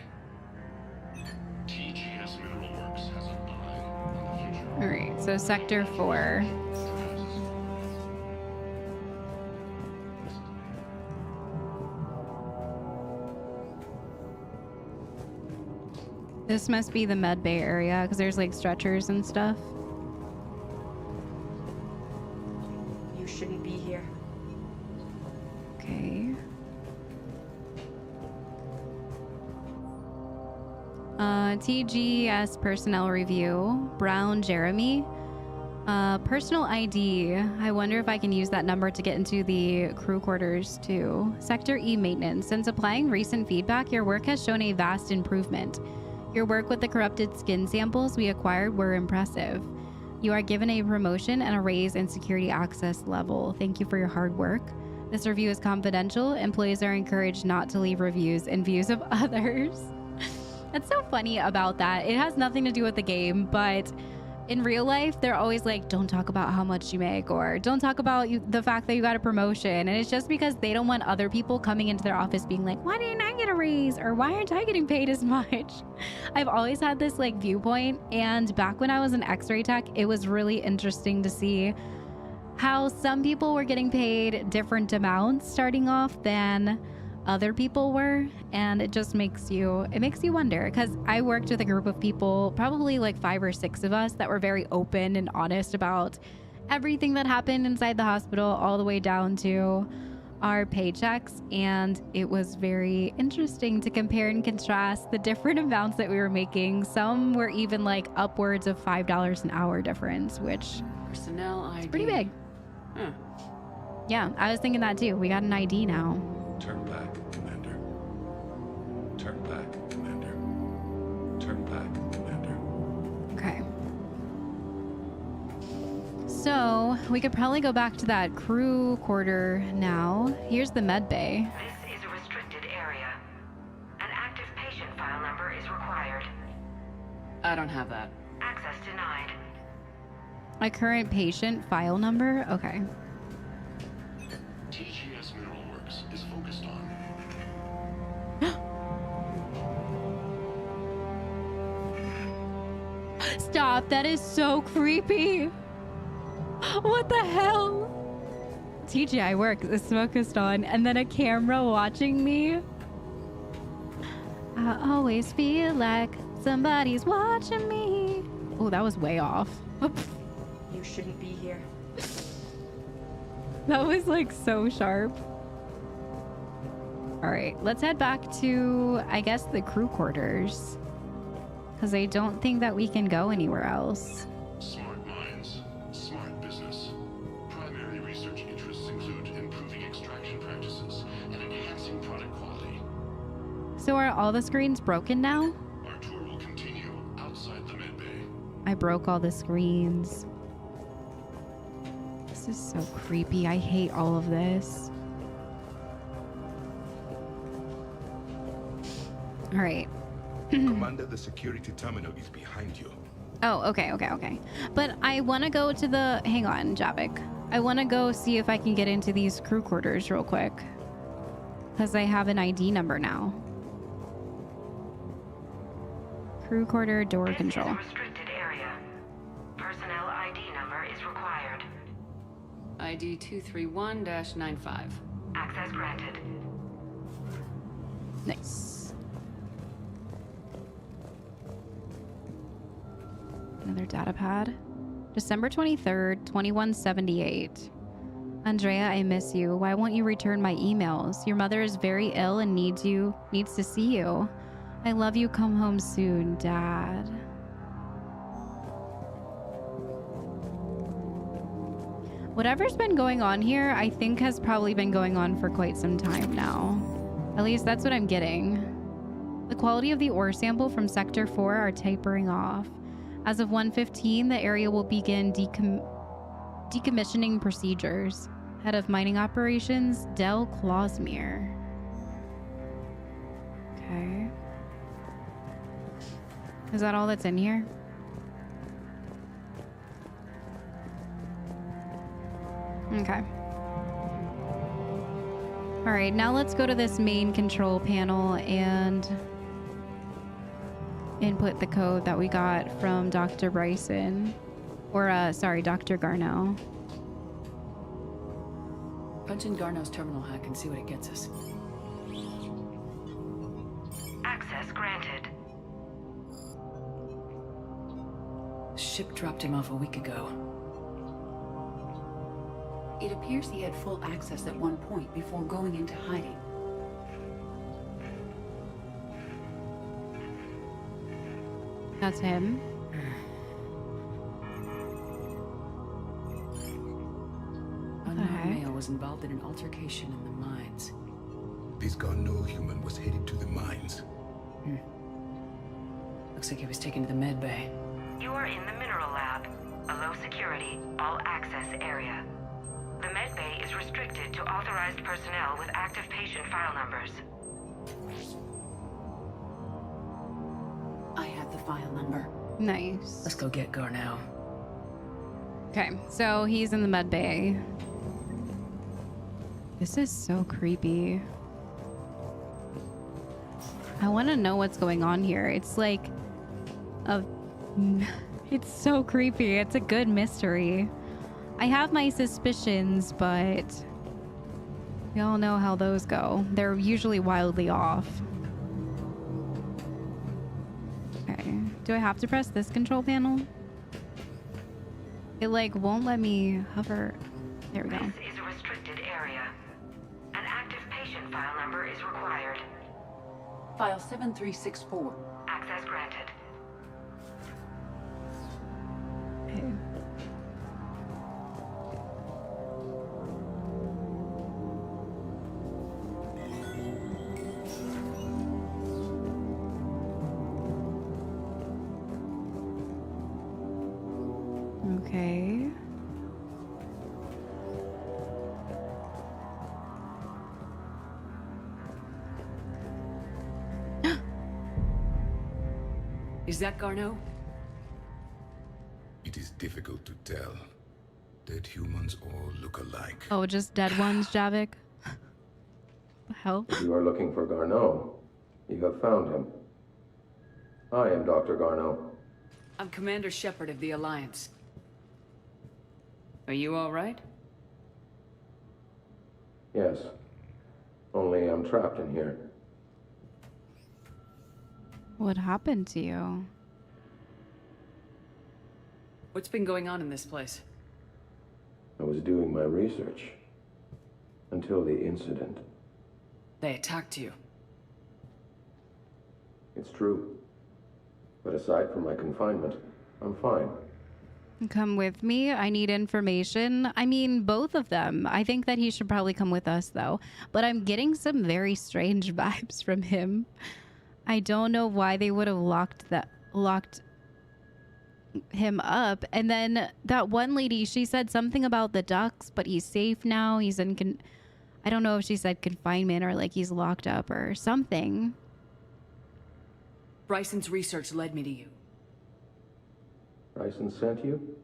TGS Mineral Works has an eye on the future. All right, so Sector 4. This must be the med bay area because there's like stretchers and stuff. You shouldn't be here. Okay. TGS personnel review. Brown Jeremy. Personal ID. I wonder if I can use that number to get into the crew quarters too. Sector E maintenance. Since applying recent feedback, your work has shown a vast improvement. Your work with the corrupted skin samples we acquired were impressive. You are given a promotion and a raise in security access level. Thank you for your hard work. This review is confidential. Employees are encouraged not to leave reviews in views of others. That's so funny about that. It has nothing to do with the game, but in real life, they're always like, don't talk about how much you make, or don't talk about the fact that you got a promotion. And it's just because they don't want other people coming into their office being like, why didn't I get a raise? Or why aren't I getting paid as much? I've always had this like viewpoint. And back when I was an X-ray tech, it was really interesting to see how some people were getting paid different amounts starting off than other people were. And it just makes you wonder, because I worked with a group of people, probably like 5 or 6 of us, that were very open and honest about everything that happened inside the hospital, all the way down to our paychecks. And it was very interesting to compare and contrast the different amounts that we were making. Some were even like upwards of $5 an hour difference, which Personnel ID. is pretty big. Huh. Yeah, I was thinking that too. We got an ID now. Turn back, Commander. Turn back, Commander. Turn back, Commander. Okay. So we could probably go back to that crew quarter now. Here's the med bay. This is a restricted area. An active patient file number is required. I don't have that. Access denied. A current patient file number? Okay. TGS Mineral Works is focused on Stop, that is so creepy. What the hell? TGI work is focused on, and then a camera watching me. I always feel like somebody's watching me. Oh, that was way off. You shouldn't be here. That was like so sharp. All right, let's head back to, I guess, the crew quarters, because I don't think that we can go anywhere else. smart minds, smart business. Primary research interests include improving extraction practices and enhancing product quality. So are all the screens broken now? Our tour will continue outside the medbay. I broke all the screens. This is so creepy. I hate all of this. All right. Commander, the security terminal is behind you. Oh, okay. But I want to go to the... Hang on, Javik. I want to go see if I can get into these crew quarters real quick, because I have an ID number now. Crew quarter door control. This is a restricted area. Personnel ID number is required. ID 231-95. Access granted. Nice. Another data pad. December 23rd, 2178. Andrea, I miss you. Why won't you return my emails? Your mother is very ill and needs to see you. I love you. Come home soon, Dad. Whatever's been going on here, I think has probably been going on for quite some time now. At least that's what I'm getting. The quality of the ore sample from Sector 4 are tapering off. As of 1:15, the area will begin decommissioning procedures. Head of Mining Operations, Del Clausmere. Okay. Is that all that's in here? Okay. All right, now let's go to this main control panel and input the code that we got from Dr. Bryson. Or, sorry, Dr. Garneau. Punch in Garneau's terminal hack and see what it gets us. Access granted. Ship dropped him off a week ago. It appears he had full access at one point before going into hiding. That's him. Unknown male was involved in an altercation in the mines. This Garneau human was headed to the mines. Looks like he was taken to the med bay. You are in the mineral lab, a low security, all access area. The med bay is restricted to authorized personnel with active patient file numbers. I have the file number. Nice. Let's go get Garneau. Okay, so he's in the med bay. This is so creepy. I want to know what's going on here. It's like it's so creepy. It's a good mystery. I have my suspicions, but we all know how those go. They're usually wildly off. Okay. Do I have to press this control panel? It like won't let me hover. There we go. This is a restricted area. An active patient file number is required. File 7364. Access granted. Okay. Okay. Is that Garneau? It is difficult to tell. Dead humans all look alike. Oh, just dead ones, Javik? The hell? If you are looking for Garneau, you have found him. I am Dr. Garneau. I'm Commander Shepard of the Alliance. Are you all right? Yes. Only I'm trapped in here. What happened to you? What's been going on in this place? I was doing my research. Until the incident. They attacked you. It's true. But aside from my confinement, I'm fine. Come with me. I need information. I mean, both of them. I think that he should probably come with us, though. But I'm getting some very strange vibes from him. I don't know why they would have locked him up. And then that one lady, she said something about the ducks, but he's safe now. He's in I don't know if she said confinement or like he's locked up or something. Bryson's research led me to you. Bryson sent you?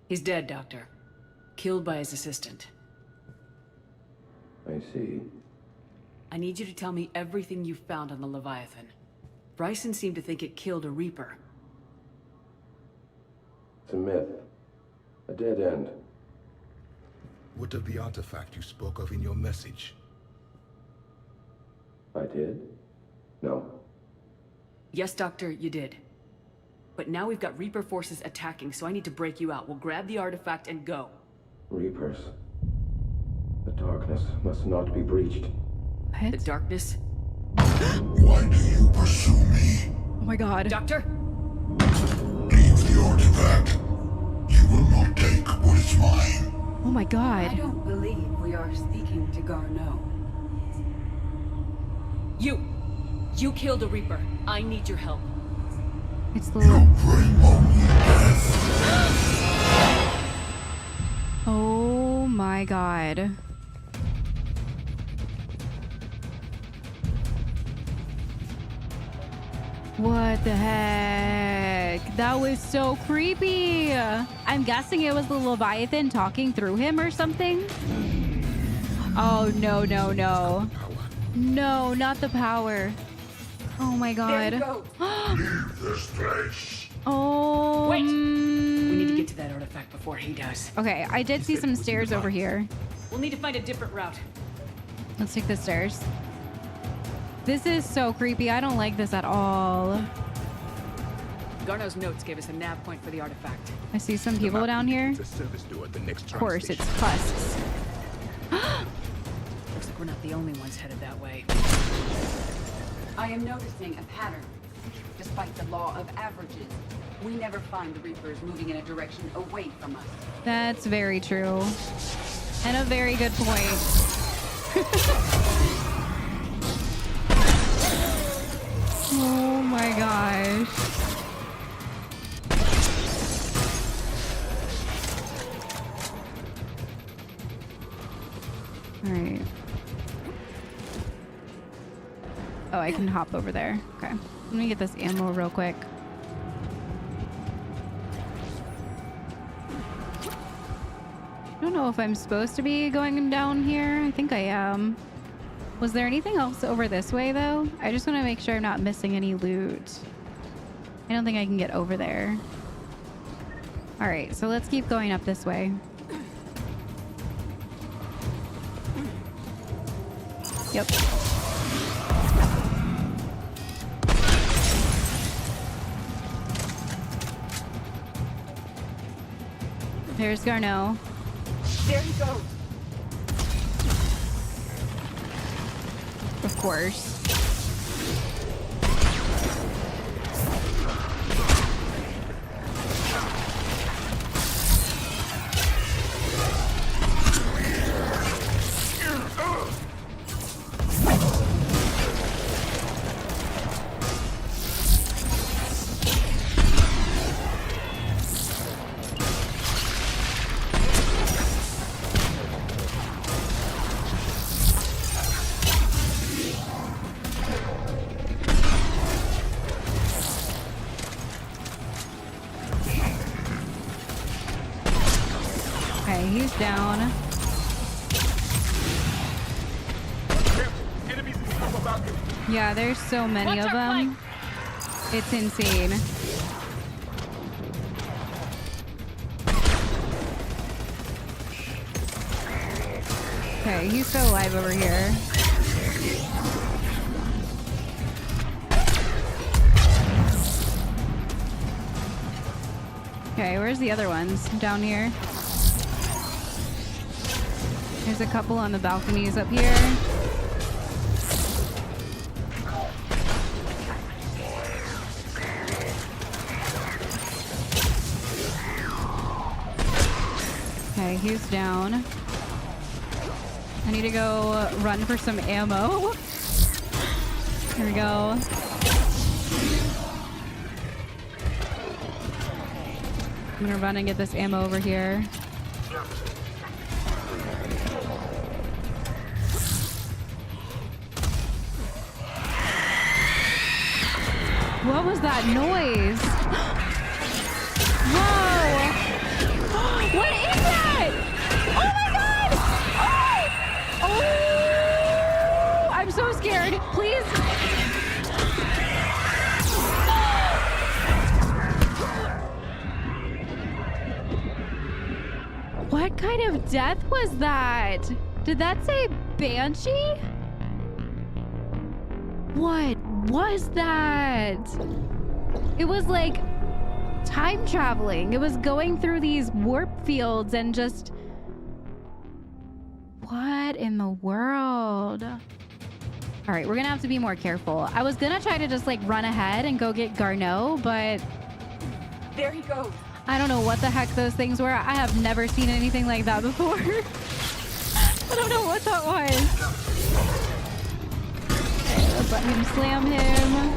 He's dead, Doctor. Killed by his assistant. I see. I need you to tell me everything you found on the Leviathan. Bryson seemed to think it killed a Reaper. It's a myth. A dead end. What of the artifact you spoke of in your message? I did? No. Yes, Doctor, you did. But now we've got Reaper forces attacking, so I need to break you out. We'll grab the artifact and go. Reapers. darkness must not be breached. What? The darkness? Why do you pursue me? Oh my god. Doctor? Leave the artifact. You will not take what is mine. Oh my I god. don't believe we are speaking to Garneau. You killed a Reaper. I need your help. It's the You bring only death. Oh my god. What the heck? That was so creepy. I'm guessing it was the Leviathan talking through him or something. Oh, no, no, no. No, not the power. Oh my god. There you go. Leave this place. Oh. Wait! We need to get to that artifact before he does. Okay, I did see some stairs over here. We'll need to find a different route. Let's take the stairs. This is so creepy. I don't like this at all. Garneau's notes gave us a nav point for the artifact. I see some people down here. The service door at the next Of course, train it's husks. Looks like we're not the only ones headed that way. I am noticing a pattern. Despite the law of averages, we never find the Reapers moving in a direction away from us. That's very true. And a very good point. Oh my gosh. All right. Oh, I can hop over there. Okay. Let me get this ammo real quick. I don't know if I'm supposed to be going down here. I think I am. Was there anything else over this way, though? I just want to make sure I'm not missing any loot. I don't think I can get over there. All right, so let's keep going up this way. Yep. There's Garneau. There he goes. Of course. He's down. Yeah, there's so many of them. It's insane. Okay, he's still alive over here. Okay, where's the other ones? Down here. There's a couple on the balconies up here. Okay, he's down. I need to go run for some ammo. Here we go. I'm gonna run and get this ammo over here. What was that noise? Whoa! What is that? Oh my god! Oh! Oh! I'm so scared. Please. What kind of death was that? Did that say Banshee? What was that? It was like time traveling. It was going through these warp fields and just... What in the world? All right, we're gonna have to be more careful. I was gonna try to just like run ahead and go get Garneau, but there he goes. I don't know what the heck those things were. I have never seen anything like that before. I don't know what that was. Okay, let's let him slam him.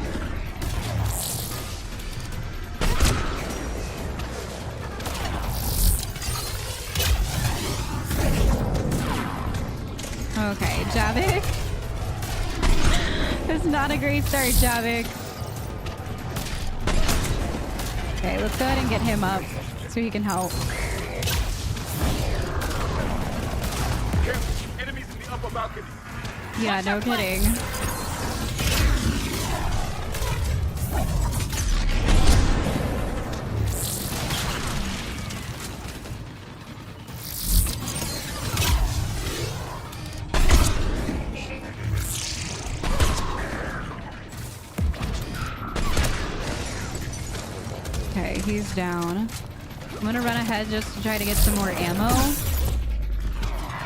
Okay, Javik. It's not a great start, Javik. Okay, let's go ahead and get him up so he can help. Enemies in the upper balcony. Yeah, no kidding. Okay, he's down. I'm gonna run ahead just to try to get some more ammo.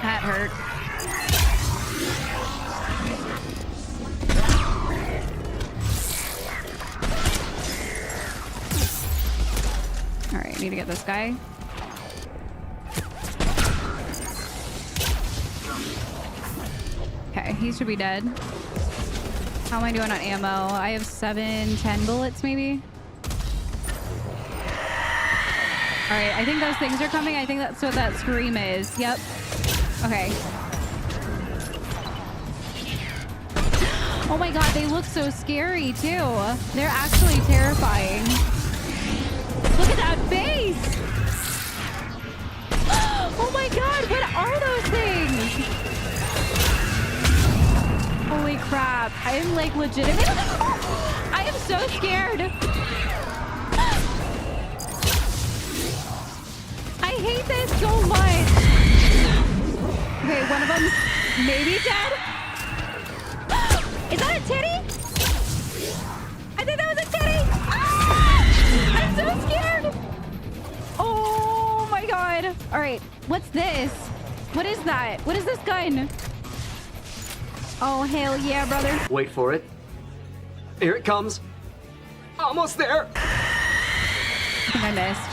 That hurt. All right, I need to get this guy. Okay, he should be dead. How am I doing on ammo? I have 10 bullets maybe. All right, I think those things are coming. I think that's what that scream is. Yep. Okay. Oh my god, they look so scary too. They're actually terrifying. Look at that face! Oh my god, what are those things? Holy crap. I am like legitimately... I am so scared. I hate this so much. Okay, one of them maybe dead. Is that a titty? I think that was a titty. Ah! I'm so scared. Oh my god. All right, what's this? What is that? What is this gun? Oh, hell yeah, brother. Wait for it. Here it comes. Almost there. I think I missed.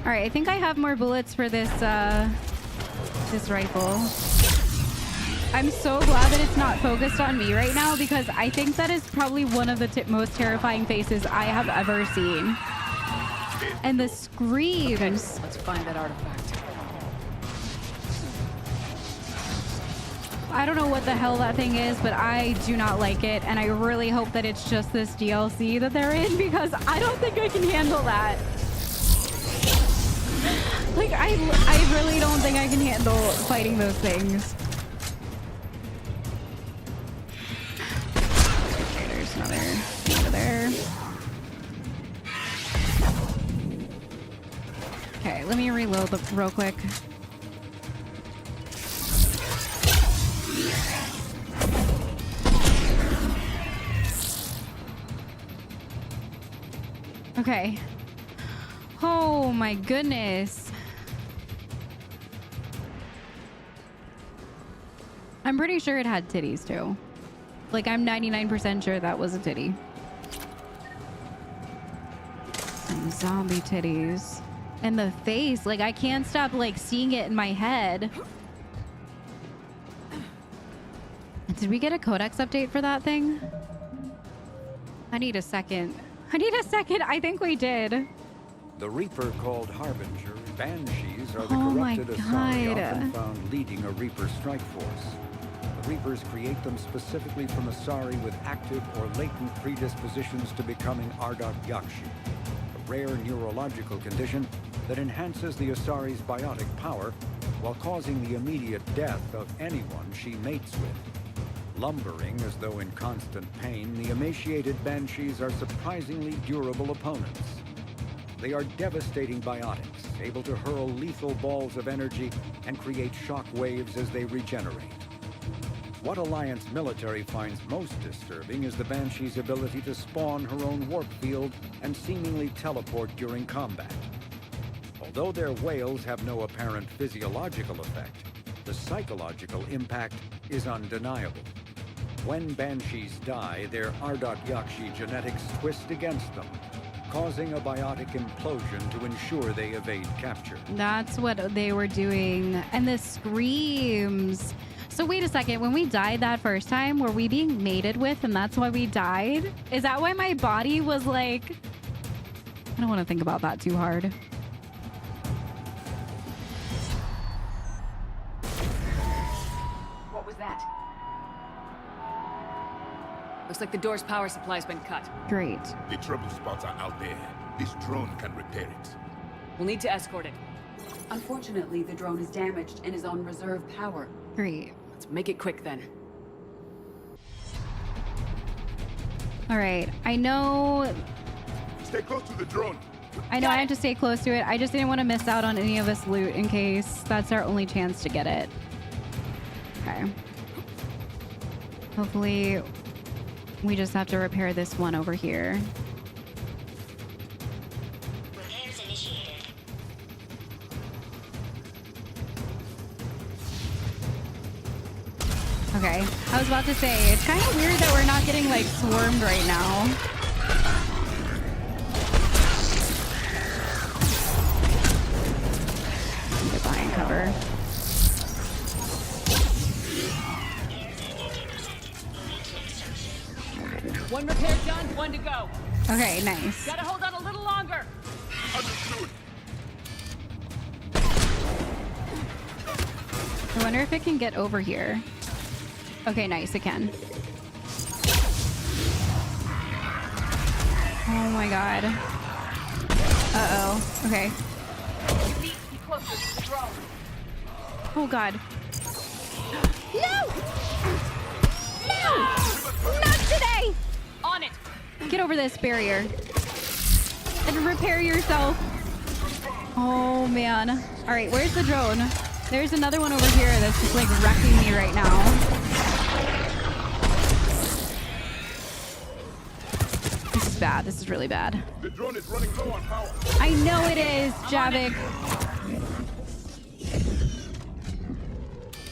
All right, I think I have more bullets for this this rifle. I'm so glad that it's not focused on me right now because I think that is probably one of the most terrifying faces I have ever seen. And the screams. Let's find that artifact. I don't know what the hell that thing is, but I do not like it. And I really hope that it's just this DLC that they're in because I don't think I can handle that. Like, I really don't think I can handle fighting those things. Okay, there's another over there. Okay, let me reload real quick. Okay. Oh my goodness. I'm pretty sure it had titties too. Like, I'm 99% sure that was a titty. Some zombie titties. And the face, like, I can't stop like seeing it in my head. Did we get a Codex update for that thing? I need a second. I need a second. I think we did. The Reaper called Harbinger, Banshees are the corrupted Asari often found leading a Reaper strike force. The Reapers create them specifically from Asari with active or latent predispositions to becoming Ardok Yakshi, a rare neurological condition that enhances the Asari's biotic power while causing the immediate death of anyone she mates with. Lumbering as though in constant pain, the emaciated Banshees are surprisingly durable opponents. They are devastating biotics, able to hurl lethal balls of energy and create shock waves as they regenerate. What Alliance military finds most disturbing is the Banshee's ability to spawn her own warp field and seemingly teleport during combat. Although their whales have no apparent physiological effect, the psychological impact is undeniable. When Banshees die, their Ardot Yakshi genetics twist against them, causing a biotic implosion to ensure they evade capture. That's what they were doing. And the screams. So wait a second, when we died that first time, were we being mated with and that's why we died? Is that why my body was like... I don't want to think about that too hard. What was that? Looks like the door's power supply's been cut. Great. The trouble spots are out there. This drone can repair it. We'll need to escort it. Unfortunately, the drone is damaged and is on reserve power. Great. Let's make it quick then. All right. I know... Stay close to the drone. I know I have to stay close to it. I just didn't want to miss out on any of this loot in case that's our only chance to get it. Okay. Hopefully, we just have to repair this one over here. Repairs initiated. Okay. I was about to say, it's kind of weird that we're not getting, like, swarmed right now. Get behind cover. One repair done, one to go. Okay, nice. Gotta hold on a little longer. Understood. I wonder if it can get over here. Okay, nice, it can. Oh my god. Uh-oh. Okay. You need to be closer to the drone. Oh god. No! No! Not today! On it! Get over this barrier. And repair yourself. Oh man. Alright, where's the drone? There's another one over here that's just like wrecking me right now. This is bad. This is really bad. The drone is running low on power. I know it is, Javik.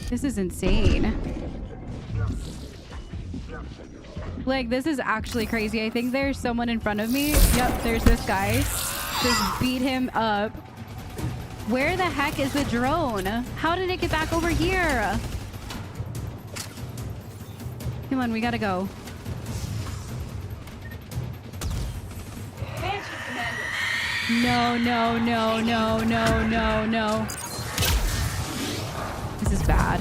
This is insane. Like, this is actually crazy. I think there's someone in front of me. Yep, there's this guy. Just beat him up. Where the heck is the drone? How did it get back over here? Come on, we gotta go. No, no, no, no, no, no, no. This is bad.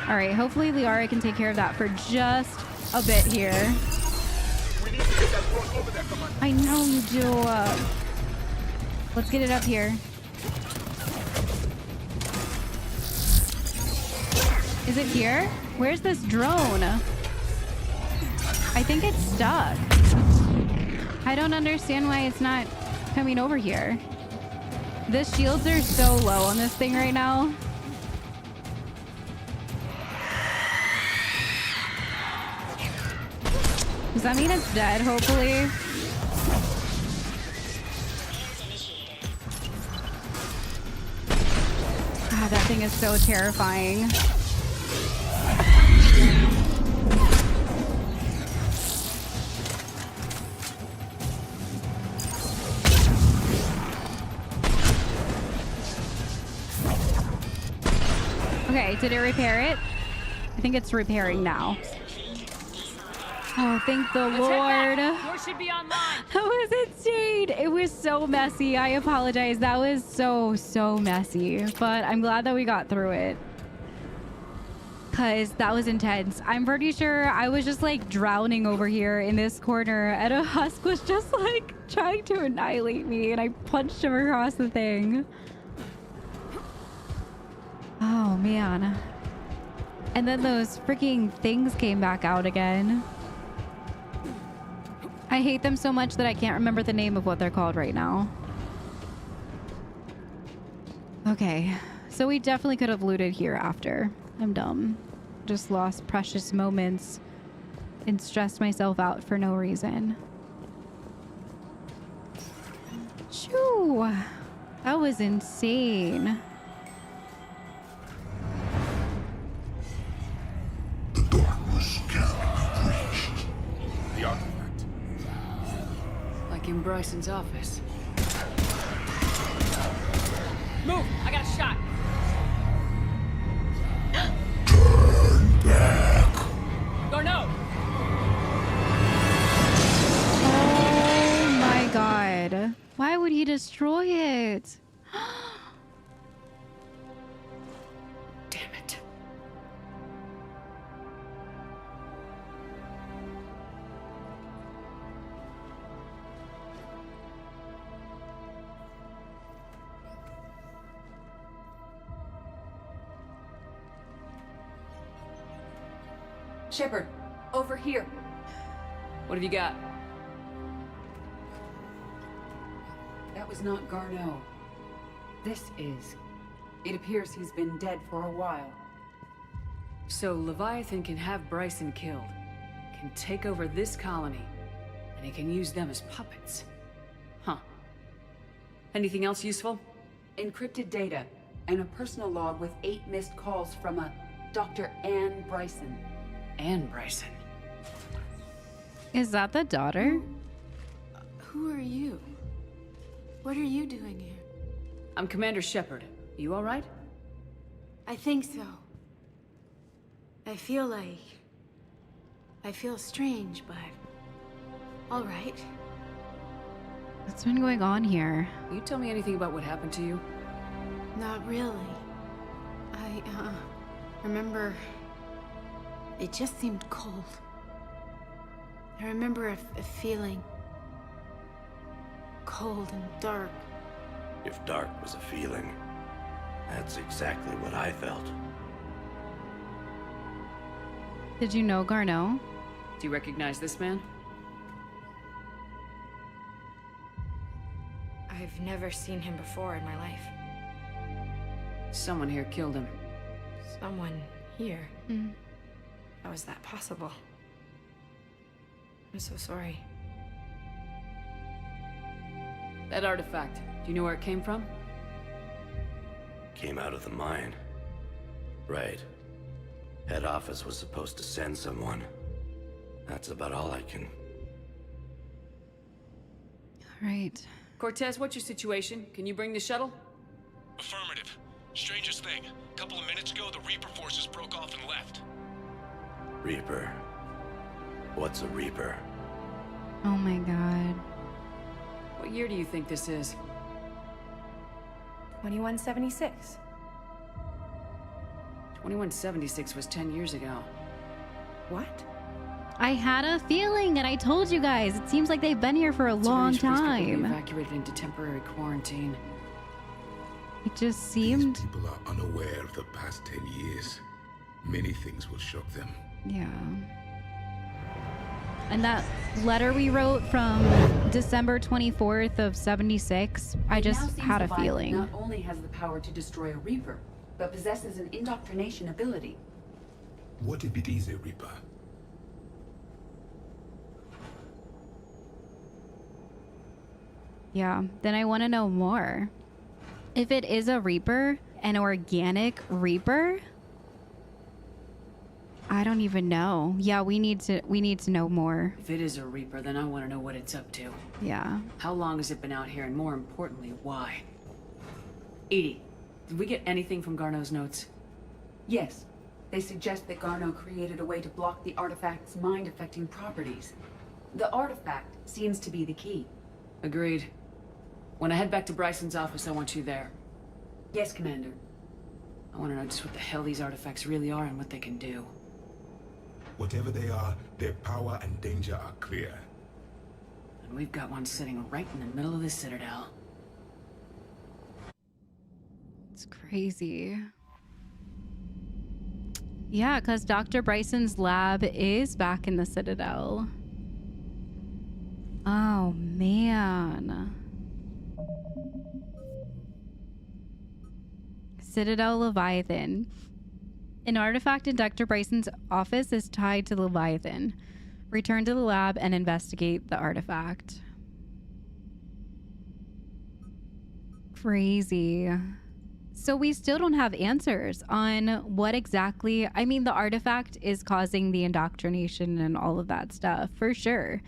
All right, hopefully Liara can take care of that for just a bit here. We need to get that drone over there, Commander. I know you do. Let's get it up here. Is it here? Where's this drone? I think it's stuck. I don't understand why it's not coming over here. The shields are so low on this thing right now. Does that mean it's dead, hopefully? God, that thing is so terrifying. Okay, did it repair it? I think it's repairing now. Oh, thank the Lord. Yours should be online. That was insane. It was so messy. I apologize. That was so messy. But I'm glad that we got through it. Because that was intense. I'm pretty sure I was just like drowning over here in this corner. And a husk was just like trying to annihilate me. And I punched him across the thing. Oh, man. And then those freaking things came back out again. I hate them so much that I can't remember the name of what they're called right now. Okay, So we definitely could have looted here after. I'm dumb. Just lost precious moments and stressed myself out for no reason. Shoo! That was insane. The darkness can't be breached. The artifact. Like in Bryson's office. Move! I got a shot! Turn back. Garneau! Oh my god. Why would he destroy it? Damn it. Shepard, over here. What have you got? That was not Garneau. This is. It appears he's been dead for a while. So Leviathan can have Bryson killed, can take over this colony, and he can use them as puppets. Huh. Anything else useful? Encrypted data, and a personal log with 8 missed calls from a Dr. Anne Bryson. Anne Bryson. Is that the daughter? Who are you? What are you doing here? I'm Commander Shepard. You all right? I think so. I feel strange, but all right. What's been going on here? Will you tell me anything about what happened to you? Not really. I remember it just seemed cold. I remember a feeling cold and dark. If dark was a feeling, that's exactly what I felt. Did you know Garneau? Do you recognize this man? I've never seen him before in my life. Someone here killed him. Someone here? Mm. How is that possible? I'm so sorry. That artifact, do you know where it came from? Came out of the mine. Right. Head office was supposed to send someone. That's about all I can... All right. Cortez, what's your situation? Can you bring the shuttle? Affirmative. Strangest thing. A couple of minutes ago, the Reaper forces broke off and left. Reaper. What's a Reaper? Oh my god. What year do you think this is? 2176. 2176 was 10 years ago. What? I had a feeling, and I told you guys. It seems like they've been here for a long It's arranged for these people to be time. evacuated into temporary quarantine. It just seemed... These people are unaware of the past 10 years. Many things will shock them. Yeah. And that letter we wrote from December 24th of 76, I just had a feeling. Not only has the power to destroy a Reaper, but possesses an indoctrination ability. What if it is a Reaper? Yeah, then I want to know more. If it is a Reaper, an organic Reaper, I don't even know. Yeah, we need to know more. If it is a Reaper, then I want to know what it's up to. Yeah. How long has it been out here, and more importantly, why? Edie, did we get anything from Garneau's notes? Yes. They suggest that Garneau created a way to block the artifact's mind-affecting properties. The artifact seems to be the key. Agreed. When I head back to Bryson's office, I want you there. Yes, Commander. I want to know just what the hell these artifacts really are and what they can do. Whatever they are, their power and danger are clear. And we've got one sitting right in the middle of the Citadel. It's crazy. Yeah, because Dr. Bryson's lab is back in the Citadel. Oh, man. Citadel Leviathan. An artifact in Dr. Bryson's office is tied to Leviathan. Return to the lab and investigate the artifact. Crazy. So we still don't have answers on what exactly... I mean, the artifact is causing the indoctrination and all of that stuff, for sure.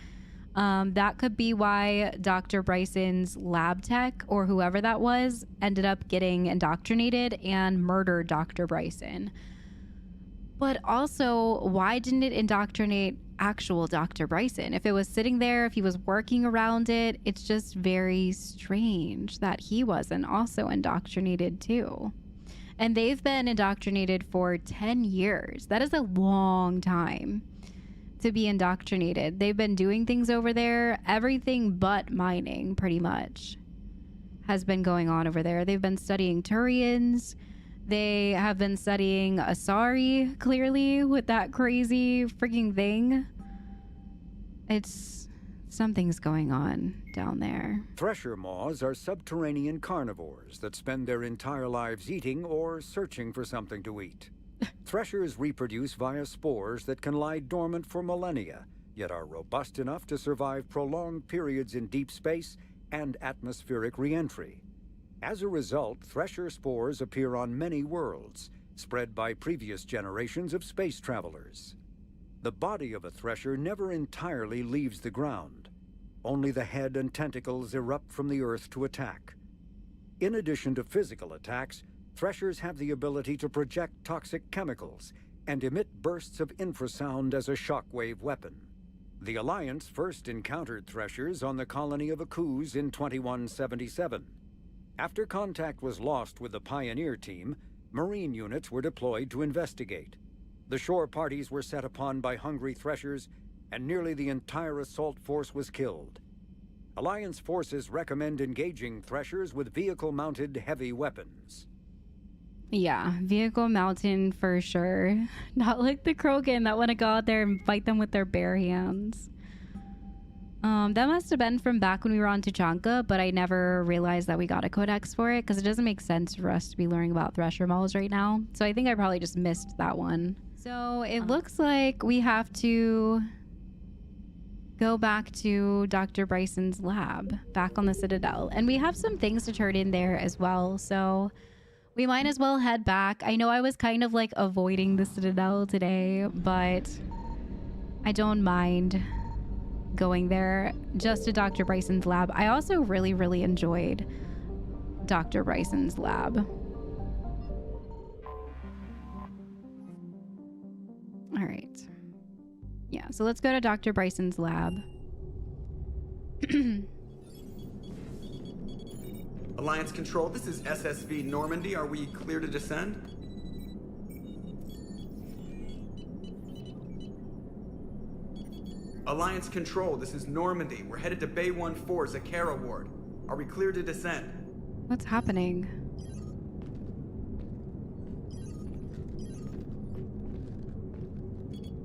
That could be why Dr. Bryson's lab tech, or whoever that was, ended up getting indoctrinated and murdered Dr. Bryson. But also, why didn't it indoctrinate actual Dr. Bryson? If it was sitting there, if he was working around it, it's just very strange that he wasn't also indoctrinated too. And they've been indoctrinated for 10 years. That is a long time to be indoctrinated. They've been doing things over there. Everything but mining, pretty much, has been going on over there. They've been studying Turians. They have been studying Asari, clearly, with that crazy freaking thing. Something's going on down there. Thresher maws are subterranean carnivores that spend their entire lives eating or searching for something to eat. Threshers reproduce via spores that can lie dormant for millennia, yet are robust enough to survive prolonged periods in deep space and atmospheric re-entry. As a result, thresher spores appear on many worlds, spread by previous generations of space travelers. The body of a thresher never entirely leaves the ground. Only the head and tentacles erupt from the earth to attack. In addition to physical attacks, threshers have the ability to project toxic chemicals and emit bursts of infrasound as a shockwave weapon. The Alliance first encountered threshers on the colony of Akuz in 2177. After contact was lost with the Pioneer team, Marine units were deployed to investigate. The shore parties were set upon by hungry threshers, and nearly the entire assault force was killed. Alliance forces recommend engaging threshers with vehicle-mounted heavy weapons. Yeah, vehicle-mounted for sure. Not like the Krogan that want to go out there and fight them with their bare hands. That must have been from back when we were on Tuchanka, but I never realized that we got a Codex for it because it doesn't make sense for us to be learning about Thresher Malls right now. So I think I probably just missed that one. So it looks like we have to go back to Dr. Bryson's lab, back on the Citadel. And we have some things to turn in there as well, so we might as well head back. I know I was kind of like avoiding the Citadel today, but I don't mind going there just to Dr. Bryson's lab. I also really, really enjoyed Dr. Bryson's lab. All right. Yeah, so let's go to Dr. Bryson's lab. Alliance Control, this is SSV Normandy. Are we clear to descend? Alliance Control, this is Normandy. We're headed to Bay 1-4, Zakara Ward. Are we clear to descend? What's happening?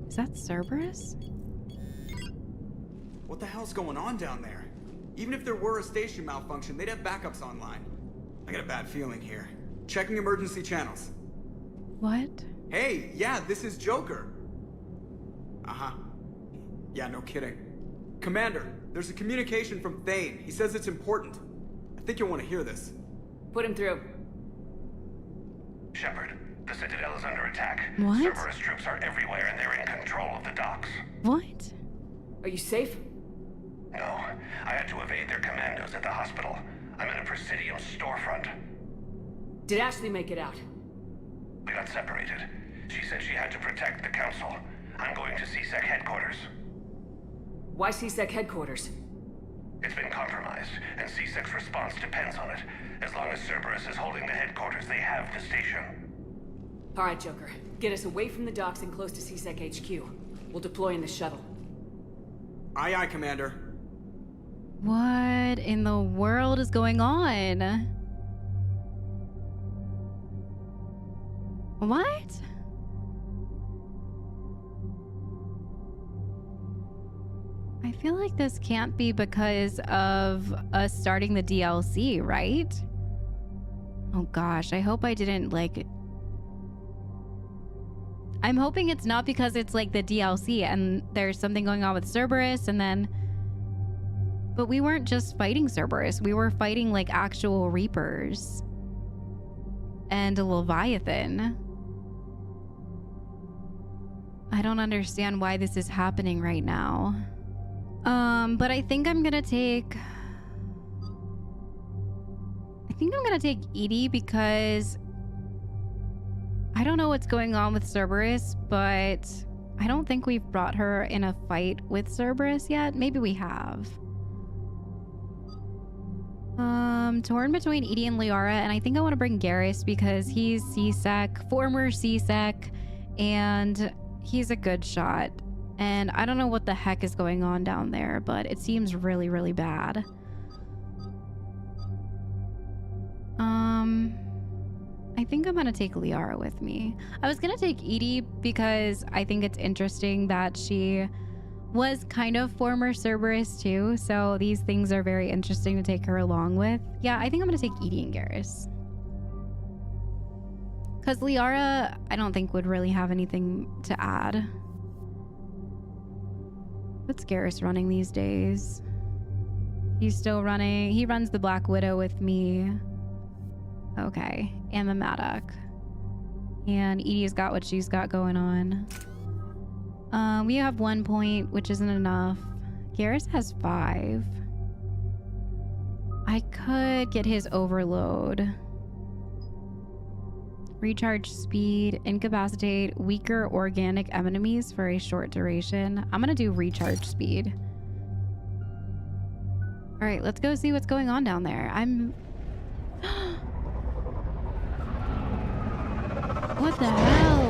Is that Cerberus? What the hell's going on down there? Even if there were a station malfunction, they'd have backups online. I got a bad feeling here. Checking emergency channels. What? Hey, yeah, this is Joker. Uh-huh. Yeah, no kidding. Commander, there's a communication from Thane. He says it's important. I think you'll want to hear this. Put him through. Shepard, the Citadel is under attack. What? Cerberus troops are everywhere and they're in control of the docks. What? Are you safe? No, I had to evade their commandos at the hospital. I'm in a Presidium storefront. Did Ashley make it out? We got separated. She said she had to protect the Council. I'm going to CSEC headquarters. Why CSEC headquarters? It's been compromised, and CSEC's response depends on it. As long as Cerberus is holding the headquarters, they have the station. All right, Joker. Get us away from the docks and close to CSEC HQ. We'll deploy in the shuttle. Aye, aye, Commander. What in the world is going on? What? I feel like this can't be because of us starting the DLC, right? Oh gosh, I hope I didn't like... I'm hoping it's not because it's like the DLC and there's something going on with Cerberus and then... But we weren't just fighting Cerberus. We were fighting like actual Reapers. And a Leviathan. I don't understand why this is happening right now. But I think I'm gonna take... Edie because I don't know what's going on with Cerberus, but I don't think we've brought her in a fight with Cerberus yet. Maybe we have. Torn between Edie and Liara, and I think I want to bring Garrus because he's C-Sec, former C-Sec, and he's a good shot. And I don't know what the heck is going on down there, but it seems really, really bad. I think I'm gonna take Liara with me. I was gonna take Edie because I think it's interesting that she was kind of former Cerberus too, so these things are very interesting to take her along with. Yeah, I think I'm gonna take Edie and Garrus. Because Liara, I don't think would really have anything to add. What's Garrus running these days? He's still running. He runs the Black Widow with me. Okay, and the Maddock. And Edie's got what she's got going on. We have 1 point, which isn't enough. Garrus has 5. I could get his overload. Recharge speed, incapacitate weaker organic enemies for a short duration. I'm gonna do recharge speed. All right, let's go see what's going on down there. What the hell?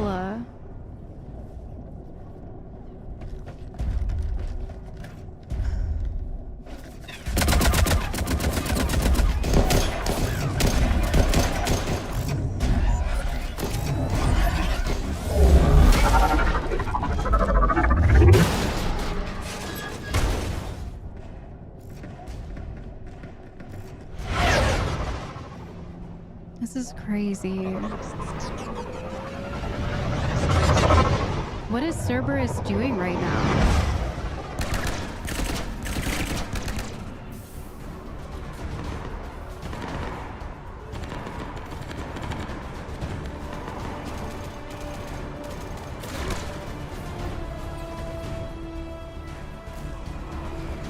This is crazy. What is Cerberus doing right now?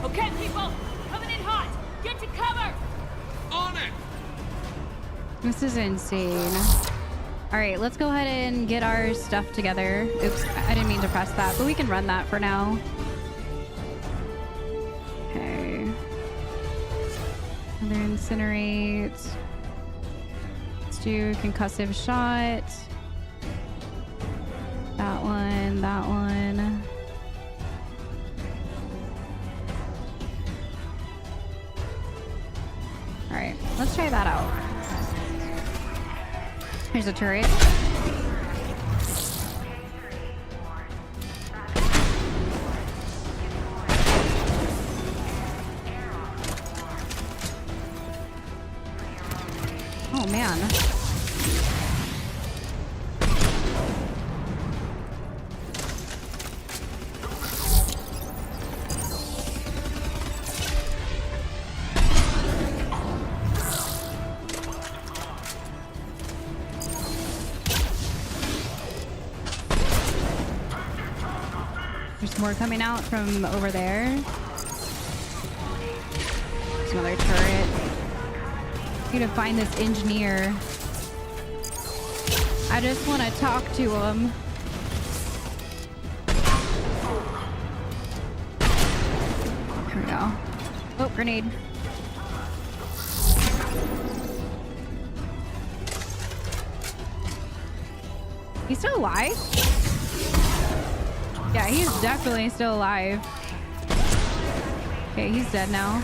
Okay, people, coming in hot. Get to cover. On it. This is insane. All right, let's go ahead and get our stuff together. Oops, I didn't mean to press that, but we can run that for now. Okay. Another incinerate. Let's do concussive shot. That one, that one. All right, let's try that out. Here's a turret. Oh man. There's more coming out from over there. There's another turret. I need to find this engineer. I just want to talk to him. Here we go. Oh, grenade. He's still alive? Yeah, he's definitely still alive. Okay, he's dead now.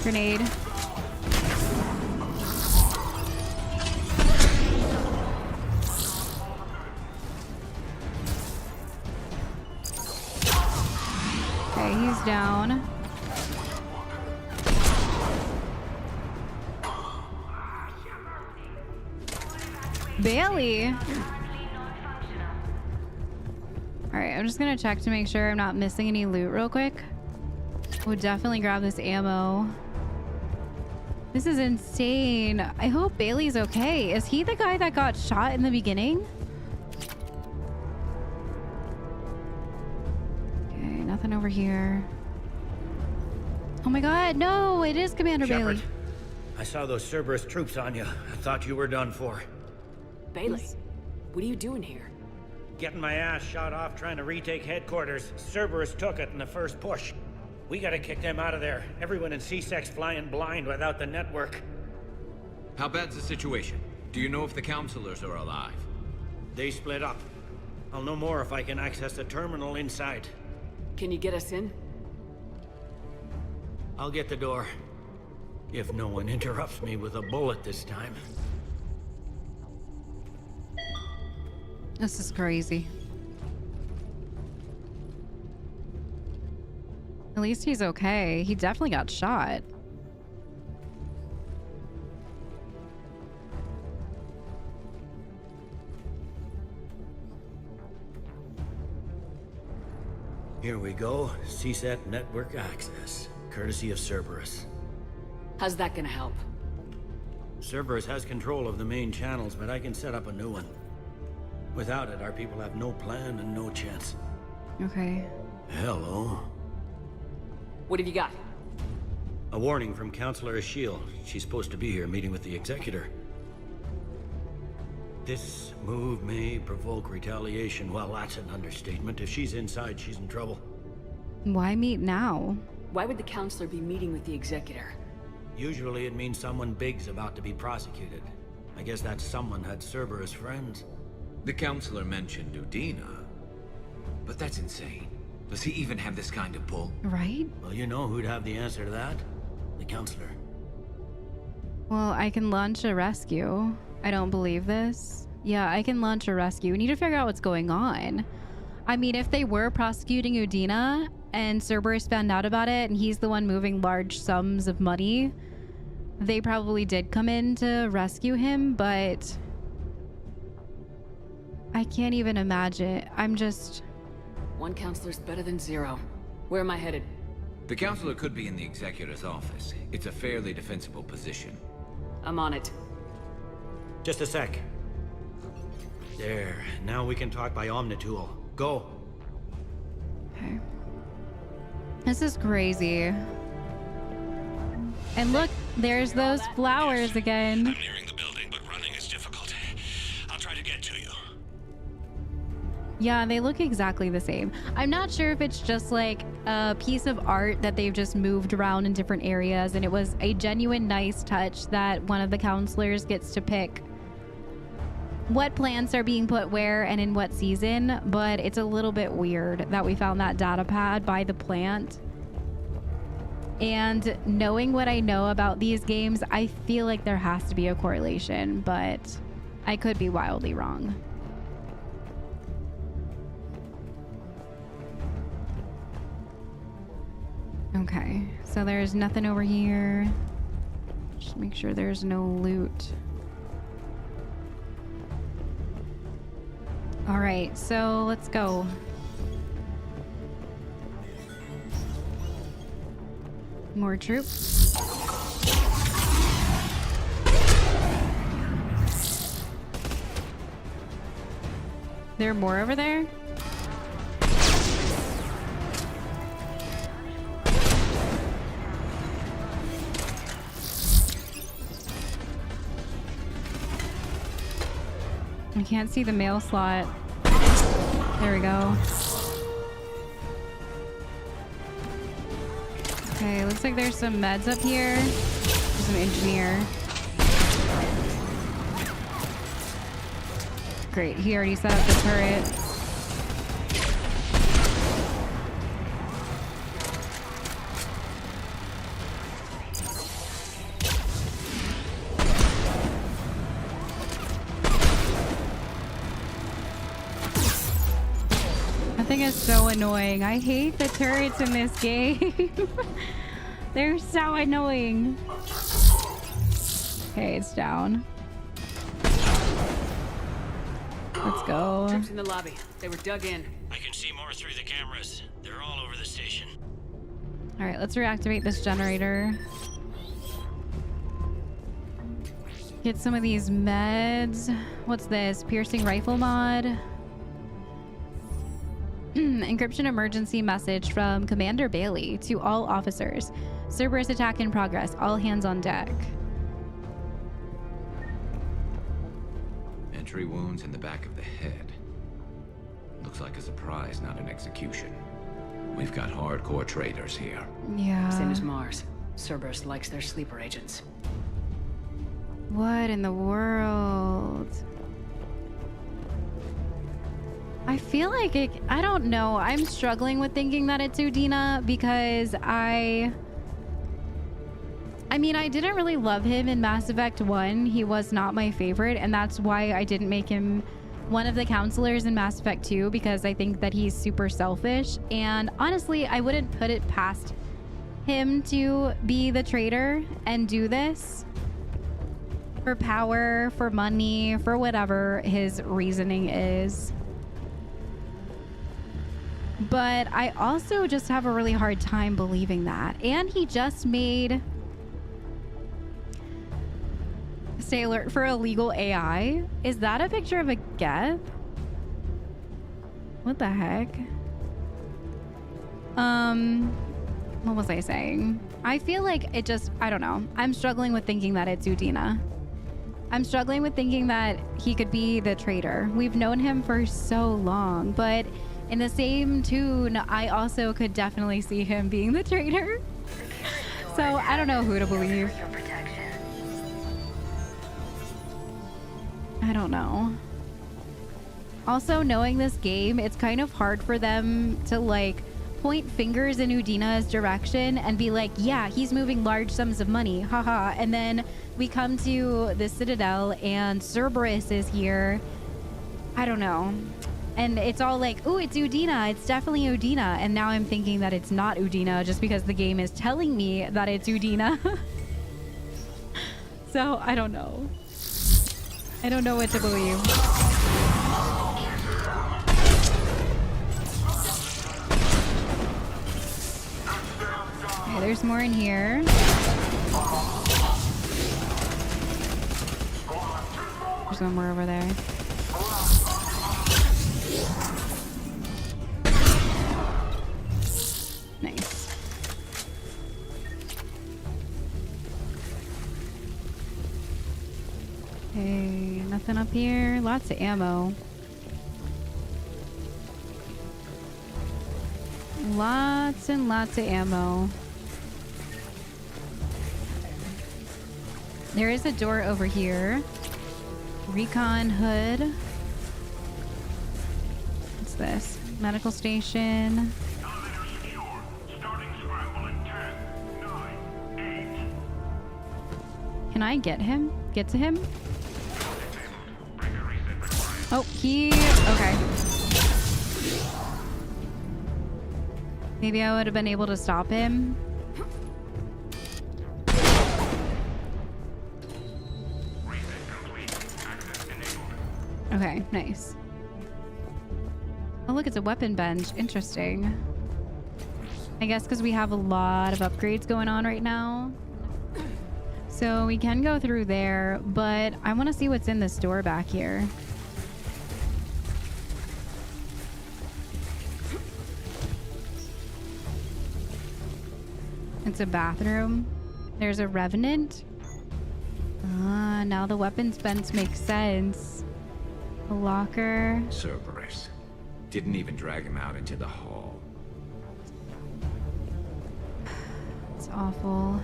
Grenade. Okay, he's down. Bailey. Alright, I'm just gonna check to make sure I'm not missing any loot real quick. Would definitely grab this ammo. This is insane. I hope Bailey's okay. Is he the guy that got shot in the beginning? Okay, nothing over here. Oh my god, no, it is Commander Shepard, Bailey. I saw those Cerberus troops on you. I thought you were done for. Bailey, what are you doing here? Getting my ass shot off trying to retake headquarters. Cerberus took it in the first push. We gotta kick them out of there. Everyone in C-Sec's flying blind without the network. How bad's the situation? Do you know if the counselors are alive? They split up. I'll know more if I can access the terminal inside. Can you get us in? I'll get the door. If no one interrupts me with a bullet this time. This is crazy. At least he's okay. He definitely got shot. Here we go. CSAT network access, courtesy of Cerberus. How's that gonna help? Cerberus has control of the main channels, but I can set up a new one. Without it, our people have no plan and no chance. Okay. Hello. What have you got? A warning from Counselor Ashiel. She's supposed to be here meeting with the Executor. This move may provoke retaliation. Well, that's an understatement. If she's inside, she's in trouble. Why meet now? Why would the Counselor be meeting with the Executor? Usually it means someone big's about to be prosecuted. I guess that someone had Cerberus friends. The counselor mentioned Udina. But that's insane. Does he even have this kind of pull? Right? Well, you know who'd have the answer to that? The Counselor. Well, I can launch a rescue. I don't believe this. Yeah, I can launch a rescue. We need to figure out what's going on. I mean, if they were prosecuting Udina and Cerberus found out about it and he's the one moving large sums of money, they probably did come in to rescue him, but I can't even imagine. I'm just... One counselor's better than zero. Where am I headed? The counselor could be in the Executor's office. It's a fairly defensible position. I'm on it. Just a sec. There. Now we can talk by Omnitool. Go. Okay. This is crazy. And look, there's those flowers again. I'm nearing the building, but running is difficult. I'll try to get to you. Yeah, they look exactly the same. I'm not sure if it's just like a piece of art that they've just moved around in different areas, and it was a genuine nice touch that one of the counselors gets to pick what plants are being put where and in what season, but it's a little bit weird that we found that data pad by the plant. And knowing what I know about these games, I feel like there has to be a correlation, but I could be wildly wrong. Okay, so there's nothing over here. Just make sure there's no loot. All right, so let's go. More troops. There are more over there? I can't see the mail slot. There we go. Okay, looks like there's some meds up here. There's an engineer. Great, he already set up the turret. thing is so annoying. I hate the turrets in this game. They're so annoying. Okay, it's down. Let's go. Troops in the lobby. They were dug in. I can see more through the cameras. They're all over the station. All right, let's reactivate this generator. Get some of these meds. What's this? Piercing rifle mod. Encryption emergency message from Commander Bailey to all officers. Cerberus attack in progress. All hands on deck. Entry wounds in the back of the head. Looks like a surprise, not an execution. We've got hardcore traitors here. Yeah. Same as Mars. Cerberus likes their sleeper agents. What in the world? I feel like I don't know. I'm struggling with thinking that it's Udina because I mean, I didn't really love him in Mass Effect 1. He was not my favorite, and that's why I didn't make him one of the counselors in Mass Effect 2, because I think that he's super selfish. And honestly, I wouldn't put it past him to be the traitor and do this for power, for money, for whatever his reasoning is. But I also just have a really hard time believing that. And he just made... Stay alert for illegal AI. Is that a picture of a Geth? What the heck? What was I saying? I feel like it just... I don't know. I'm struggling with thinking that it's Udina. I'm struggling with thinking that he could be the traitor. We've known him for so long, but in the same tune, I also could definitely see him being the traitor. So I don't know who to believe. I don't know. Also, knowing this game, it's kind of hard for them to like point fingers in Udina's direction and be like, yeah, he's moving large sums of money, haha. And then we come to the Citadel and Cerberus is here. I don't know. And it's all like, oh, it's Udina. It's definitely Udina. And now I'm thinking that it's not Udina just because the game is telling me that it's Udina. So I don't know. I don't know what to believe. Okay, there's more in here. There's one more over there. Nice. Okay, nothing up here. Lots of ammo. Lots and lots of ammo. There is a door over here. Recon hood. What's this? Medical station. Can I get him? Get to him? Oh, okay. Maybe I would have been able to stop him. Okay, nice. Oh, look, it's a weapon bench. Interesting. I guess because we have a lot of upgrades going on right now. So we can go through there, but I want to see what's in this door back here. It's a bathroom. There's a revenant. Ah, now the weapons bench makes sense. A locker. Cerberus. Didn't even drag him out into the hall. It's awful.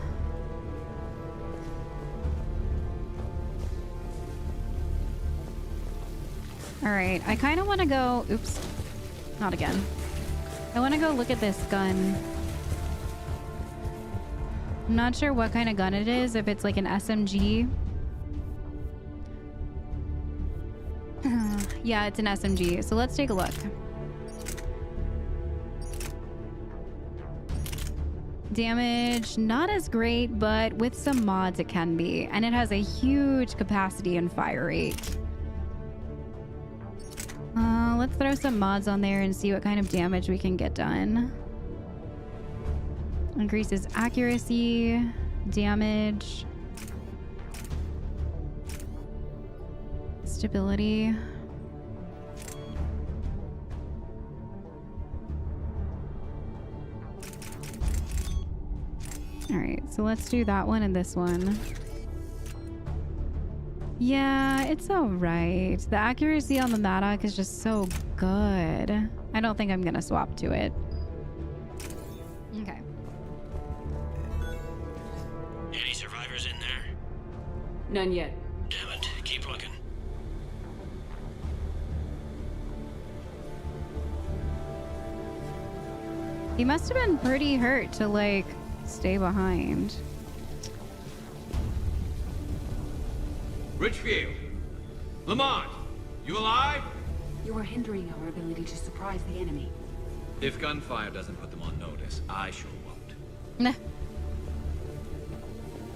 All right, I kind of want to go... Oops. Not again. I want to go look at this gun. I'm not sure what kind of gun it is, if it's like an SMG. Yeah, it's an SMG. So let's take a look. Damage, not as great, but with some mods it can be. And it has a huge capacity and fire rate. Let's throw some mods on there and see what kind of damage we can get done. Increases accuracy, damage, stability. All right, so let's do that one and this one. Yeah, it's all right. The accuracy on the Maddock is just so good. I don't think I'm gonna swap to it. Okay. Any survivors in there? None yet. Damn it, keep looking. He must have been pretty hurt to, like, stay behind. Richfield! Lamont! You alive? You are hindering our ability to surprise the enemy. If gunfire doesn't put them on notice, I sure won't. Nah.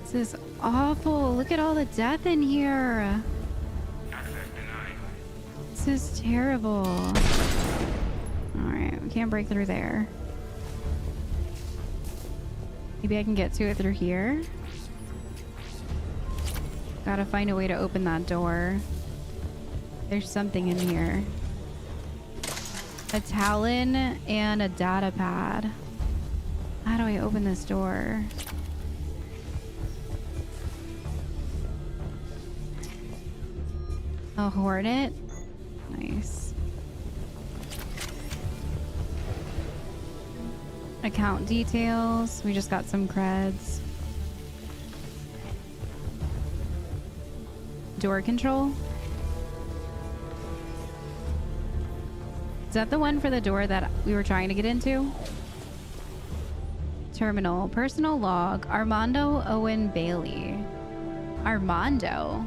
This is awful. Look at all the death in here. This is terrible. Alright, we can't break through there. Maybe I can get to it through here. Gotta find a way to open that door. There's something in here. A Talon and a data pad. How do I open this door? A Hornet? Nice. Account details. We just got some creds. Door control. Is that the one for the door that we were trying to get into? Terminal. Personal log. Armando Owen Bailey. Armando.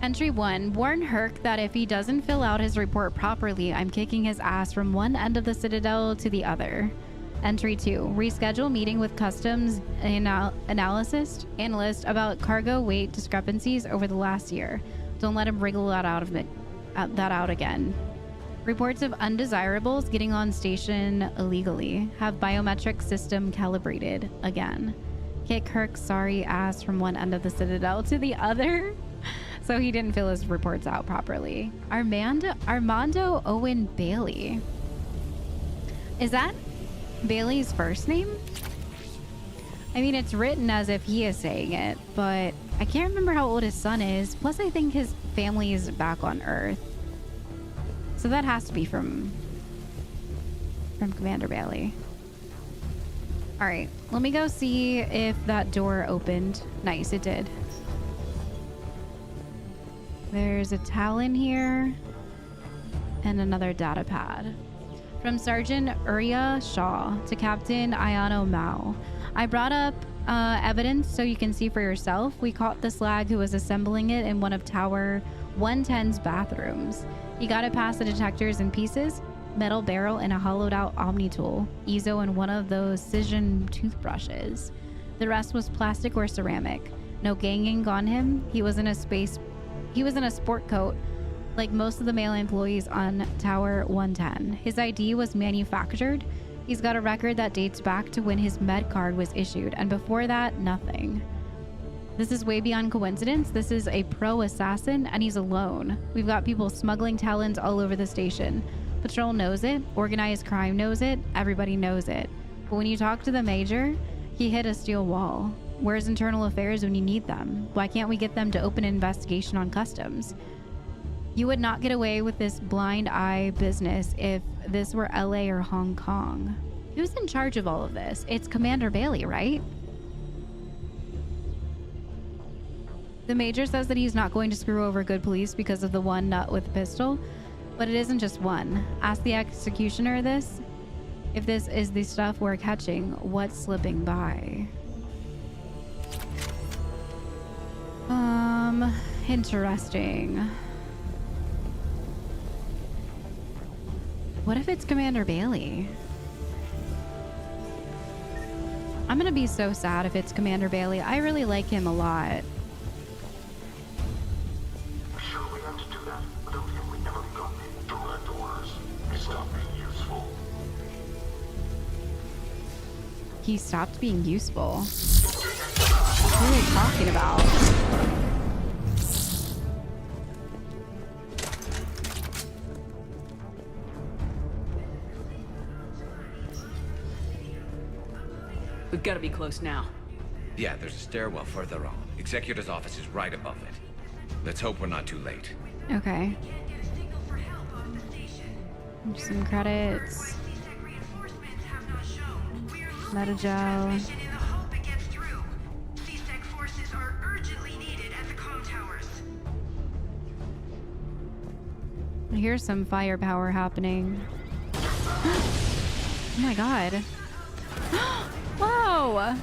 Entry 1. Warn Herc that if he doesn't fill out his report properly, I'm kicking his ass from one end of the Citadel to the other. Entry 2. Reschedule meeting with customs analyst about cargo weight discrepancies over the last year. Don't let him wriggle that out again. Reports of undesirables getting on station illegally. Have biometric system calibrated again. Kick Herc's sorry ass from one end of the Citadel to the other. So he didn't fill his reports out properly. Armando Owen Bailey. Is that Bailey's first name? I mean, it's written as if he is saying it, but I can't remember how old his son is. Plus, I think his family is back on Earth. So that has to be from Commander Bailey. All right, let me go see if that door opened. Nice, it did. There's a Talon here and another data pad. From Sergeant Uriah Shaw to Captain Ayano Mao. I brought up evidence so you can see for yourself. We caught the slag who was assembling it in one of Tower 110's bathrooms. He got it past the detectors in pieces, metal barrel and a hollowed out Omni tool, Ezo and one of those Cision toothbrushes. The rest was plastic or ceramic. No ganging on him. He was in a sport coat like most of the male employees on Tower 110. His ID was manufactured. He's got a record that dates back to when his med card was issued, and before that, nothing. This is way beyond coincidence. This is a pro assassin, and he's alone. We've got people smuggling Talons all over the station. Patrol knows it. Organized crime knows it. Everybody knows it. But when you talk to the Major, he hit a steel wall. Where's internal affairs when you need them? Why can't we get them to open an investigation on customs? You would not get away with this blind eye business if this were LA or Hong Kong. Who's in charge of all of this? It's Commander Bailey, right? The Major says that he's not going to screw over good police because of the one nut with a pistol, but it isn't just one. Ask the executioner this. If this is the stuff we're catching, what's slipping by? Interesting. What if it's Commander Bailey? I'm gonna be so sad if it's Commander Bailey. I really like him a lot. Sure, we have to do that. Without him, we never got the direct orders. He stopped being useful. He stopped being useful. What are they talking about? We've got to be close now. Yeah, there's a stairwell further on. Executor's office is right above it. Let's hope we're not too late. Okay. Some credits. Metagel. Here's some firepower happening. Oh my god. Whoa!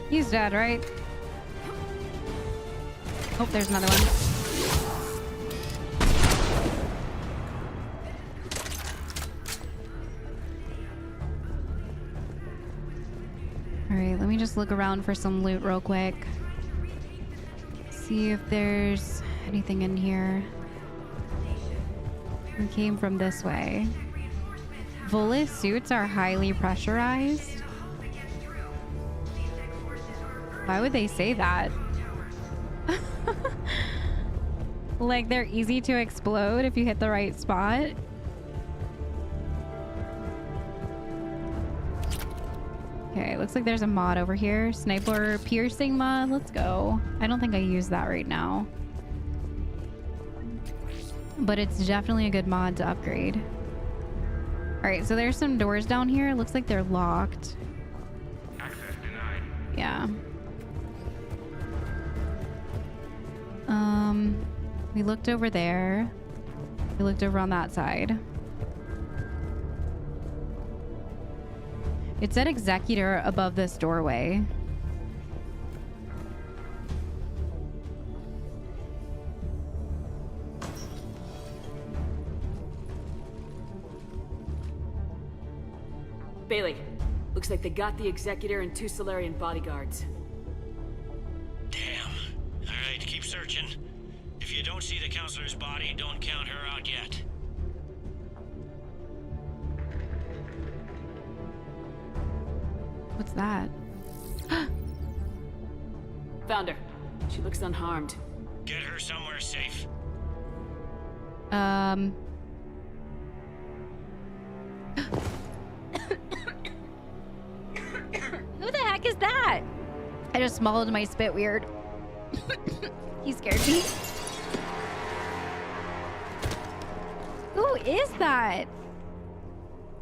He's dead, right? Oh, there's another one. Alright, let me just look around for some loot real quick. See if there's anything in here. We came from this way. Volus suits are highly pressurized. Why would they say that? Like they're easy to explode if you hit the right spot? Okay, looks like there's a mod over here. Sniper piercing mod. Let's go. I don't think I use that right now. But it's definitely a good mod to upgrade. Alright, so there's some doors down here. Looks like they're locked. Access denied. Yeah. We looked over there. We looked over on that side. It said executor above this doorway. Bailey, looks like they got the executor and 2 Solarian bodyguards. Damn. All right, keep searching. If you don't see the counselor's body, don't count her out yet. What's that? Found her. She looks unharmed. Get her somewhere safe. Who the heck is that? I just swallowed my spit weird. He scared me. Who is that?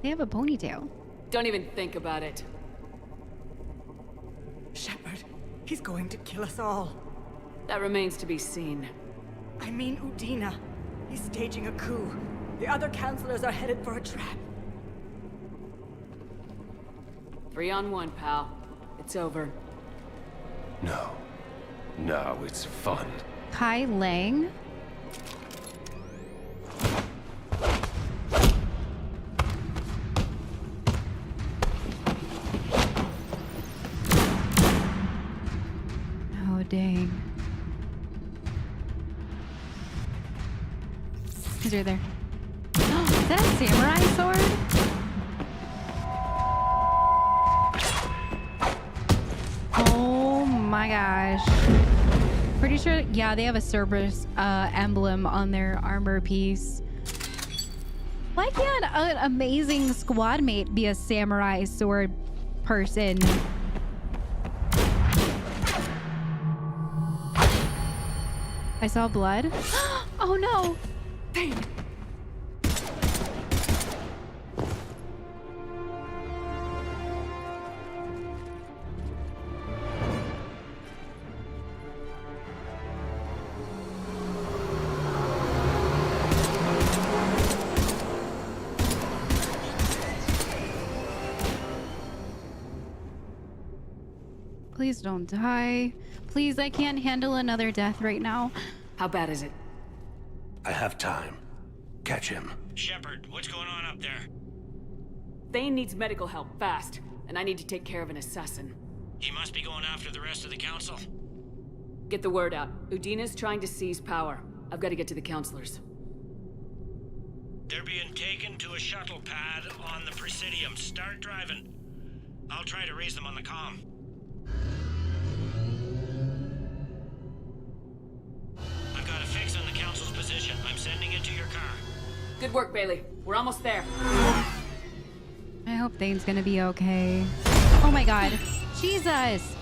They have a ponytail. Don't even think about it. Shepard, he's going to kill us all. That remains to be seen. I mean Udina. He's staging a coup. The other counselors are headed for a trap. 3 on 1, pal. It's over. No. No, it's fun. Kai Lang? Oh, dang. He's right there. Oh, is that a samurai sword? Oh my gosh. Pretty sure, yeah, they have a Cerberus emblem on their armor piece. Why can't an amazing squad mate be a samurai sword person? I saw blood. Oh no! Thane! Please don't die. Please, I can't handle another death right now. How bad is it? I have time. Catch him. Shepard, what's going on up there? Thane needs medical help, fast. And I need to take care of an assassin. He must be going after the rest of the council. Get the word out. Udina's trying to seize power. I've got to get to the counselors. They're being taken to a shuttle pad on the Presidium. Start driving. I'll try to raise them on the comm. I've got a fix on the council's position. I'm sending it to your car. Good work, Bailey. We're almost there. I hope Thane's gonna be okay. Oh my god. Jesus!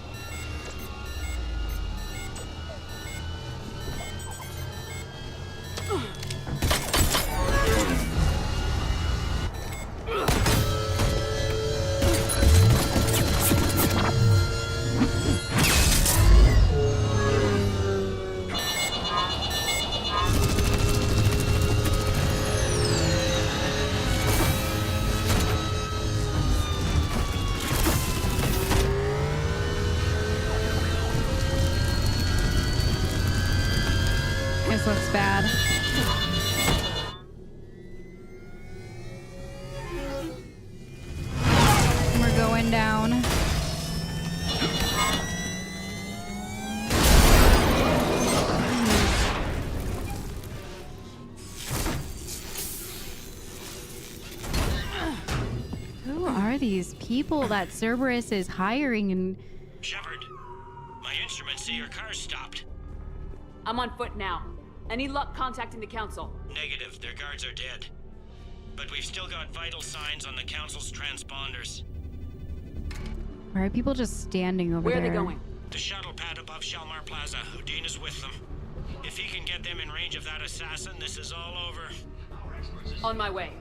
This looks bad. We're going down. Who are these people that Cerberus is hiring? And Shepard, my instruments say your car's stopped. I'm on foot now. Any luck contacting the council? Negative. Their guards are dead. But we've still got vital signs on the council's transponders. why are people just standing over there? Where are they going? The shuttle pad above Shalmar Plaza. Udina's with them. If he can get them in range of that assassin, this is all over. On my way.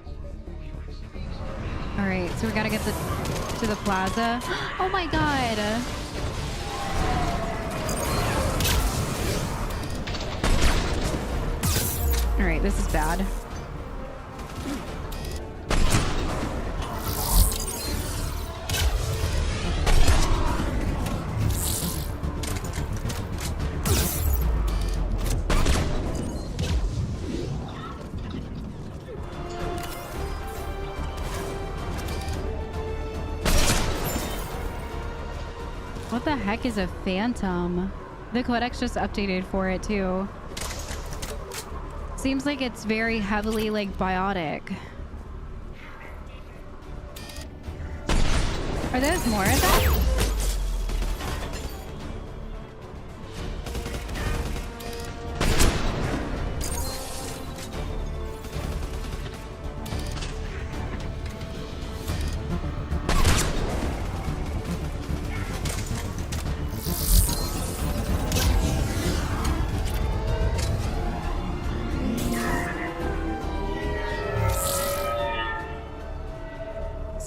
All right, so we gotta get to the plaza. Oh my god. All right, this is bad. What the heck is a phantom? The Codex just updated for it too. Seems like it's very heavily like biotic. Are those more of them?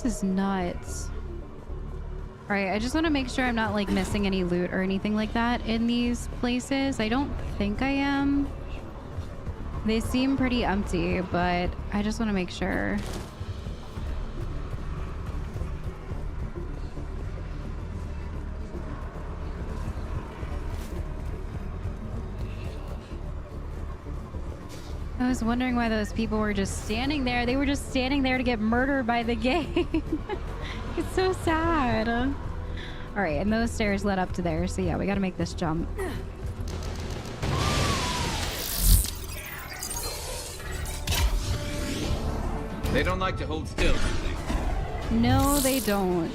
This is nuts. All right, I just want to make sure I'm not like missing any loot or anything like that in these places. I don't think I am. They seem pretty empty, but I just want to make sure. I was wondering why those people were just standing there. They were just standing there to get murdered by the gang. It's so sad. All right, and those stairs led up to there. So yeah, we got to make this jump. They don't like to hold still, do they? No, they don't.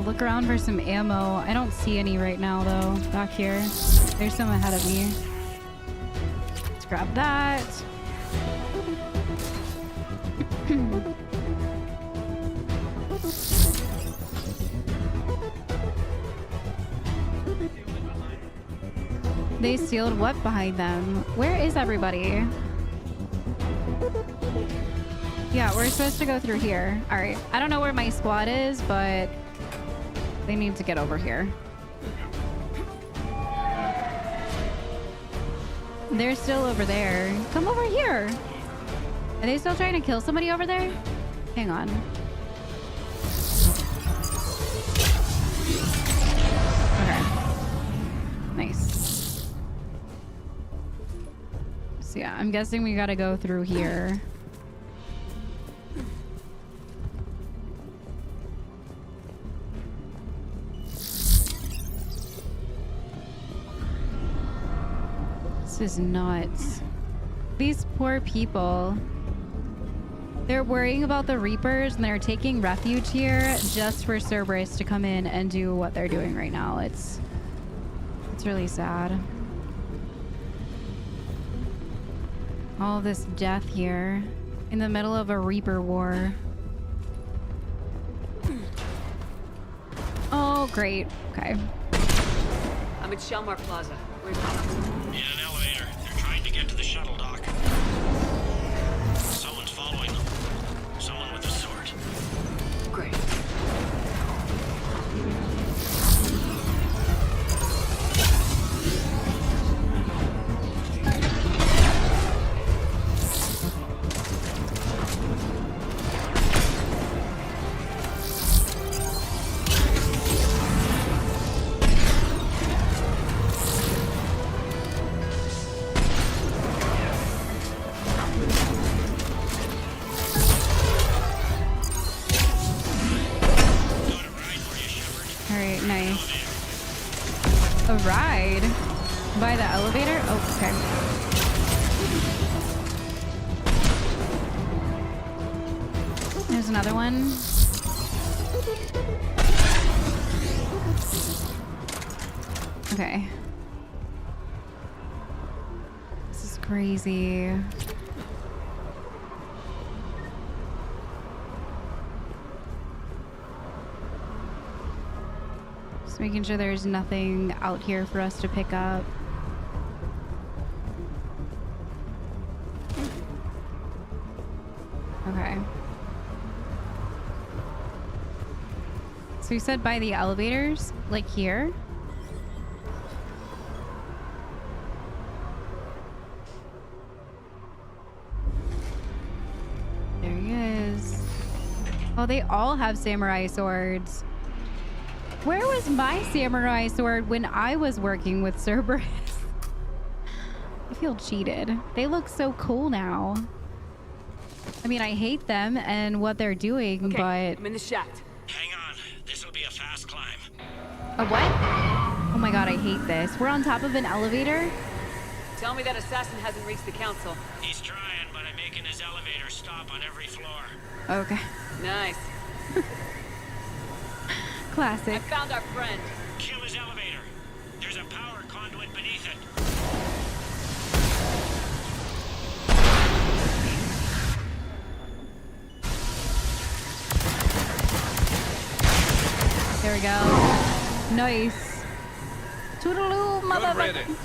Look around for some ammo. I don't see any right now though. Back here. There's some ahead of me. Let's grab that. They sealed what behind them? Where is everybody? Yeah, we're supposed to go through here. All right. I don't know where my squad is, but they need to get over here. They're still over there. Come over here. Are they still trying to kill somebody over there? Hang on. Okay. Nice. So yeah, I'm guessing we gotta go through here. This is nuts. These poor people. They're worrying about the Reapers and they're taking refuge here just for Cerberus to come in and do what they're doing right now. It's really sad. All this death here in the middle of a Reaper war. Oh, great. Okay. I'm at Shelmar Plaza. Where's Anna? In an elevator. They're trying to get to the shuttle dock. Someone's following them. Someone with a sword. Great. Ride by the elevator? Oh, okay. There's another one. Okay. This is crazy. Just making sure there's nothing out here for us to pick up. Okay. So you said by the elevators, like here? There he is. Oh, they all have samurai swords. Where was my samurai sword when I was working with Cerberus? I feel cheated. They look so cool now. I mean, I hate them and what they're doing, okay, but... I'm in the shaft. Hang on. This'll be a fast climb. A what? Oh my god, I hate this. We're on top of an elevator? Tell me that assassin hasn't reached the council. He's trying, but I'm making his elevator stop on every floor. Okay. Nice. Classic. I found our friend. Kill his elevator. There's a power conduit beneath it. There we go. Nice. Toodaloo, motherfucker.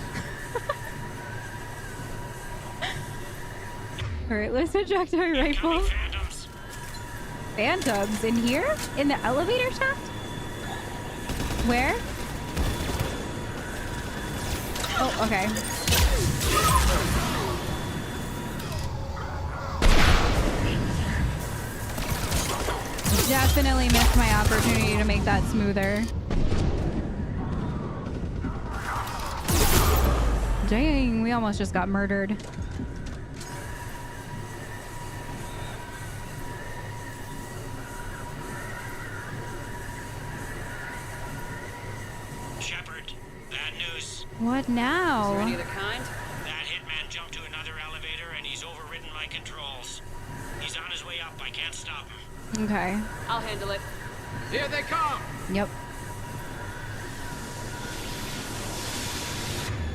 Alright, let's eject our rifle. Phantoms in here? In the elevator shaft? Where? Oh, okay. Definitely missed my opportunity to make that smoother. Dang, we almost just got murdered. Shepard, bad news. What now? Is there any other kind? That hitman jumped to another elevator and he's overridden my controls. He's on his way up. I can't stop him. Okay. I'll handle it. Here they come! Yep.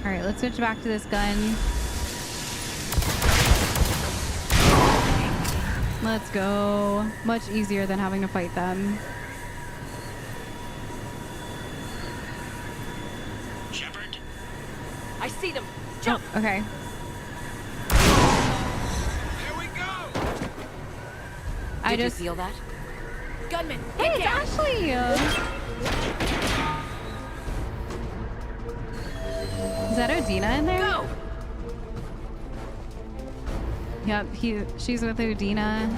Alright, let's switch back to this gun. Let's go. Much easier than having to fight them. Shepard? I see them. Jump! Oh, okay. Here we go! I Did just you feel that? Gunman, Hey, it's Ashley! Is that Udina in there? Go! Yep, she's with Udina.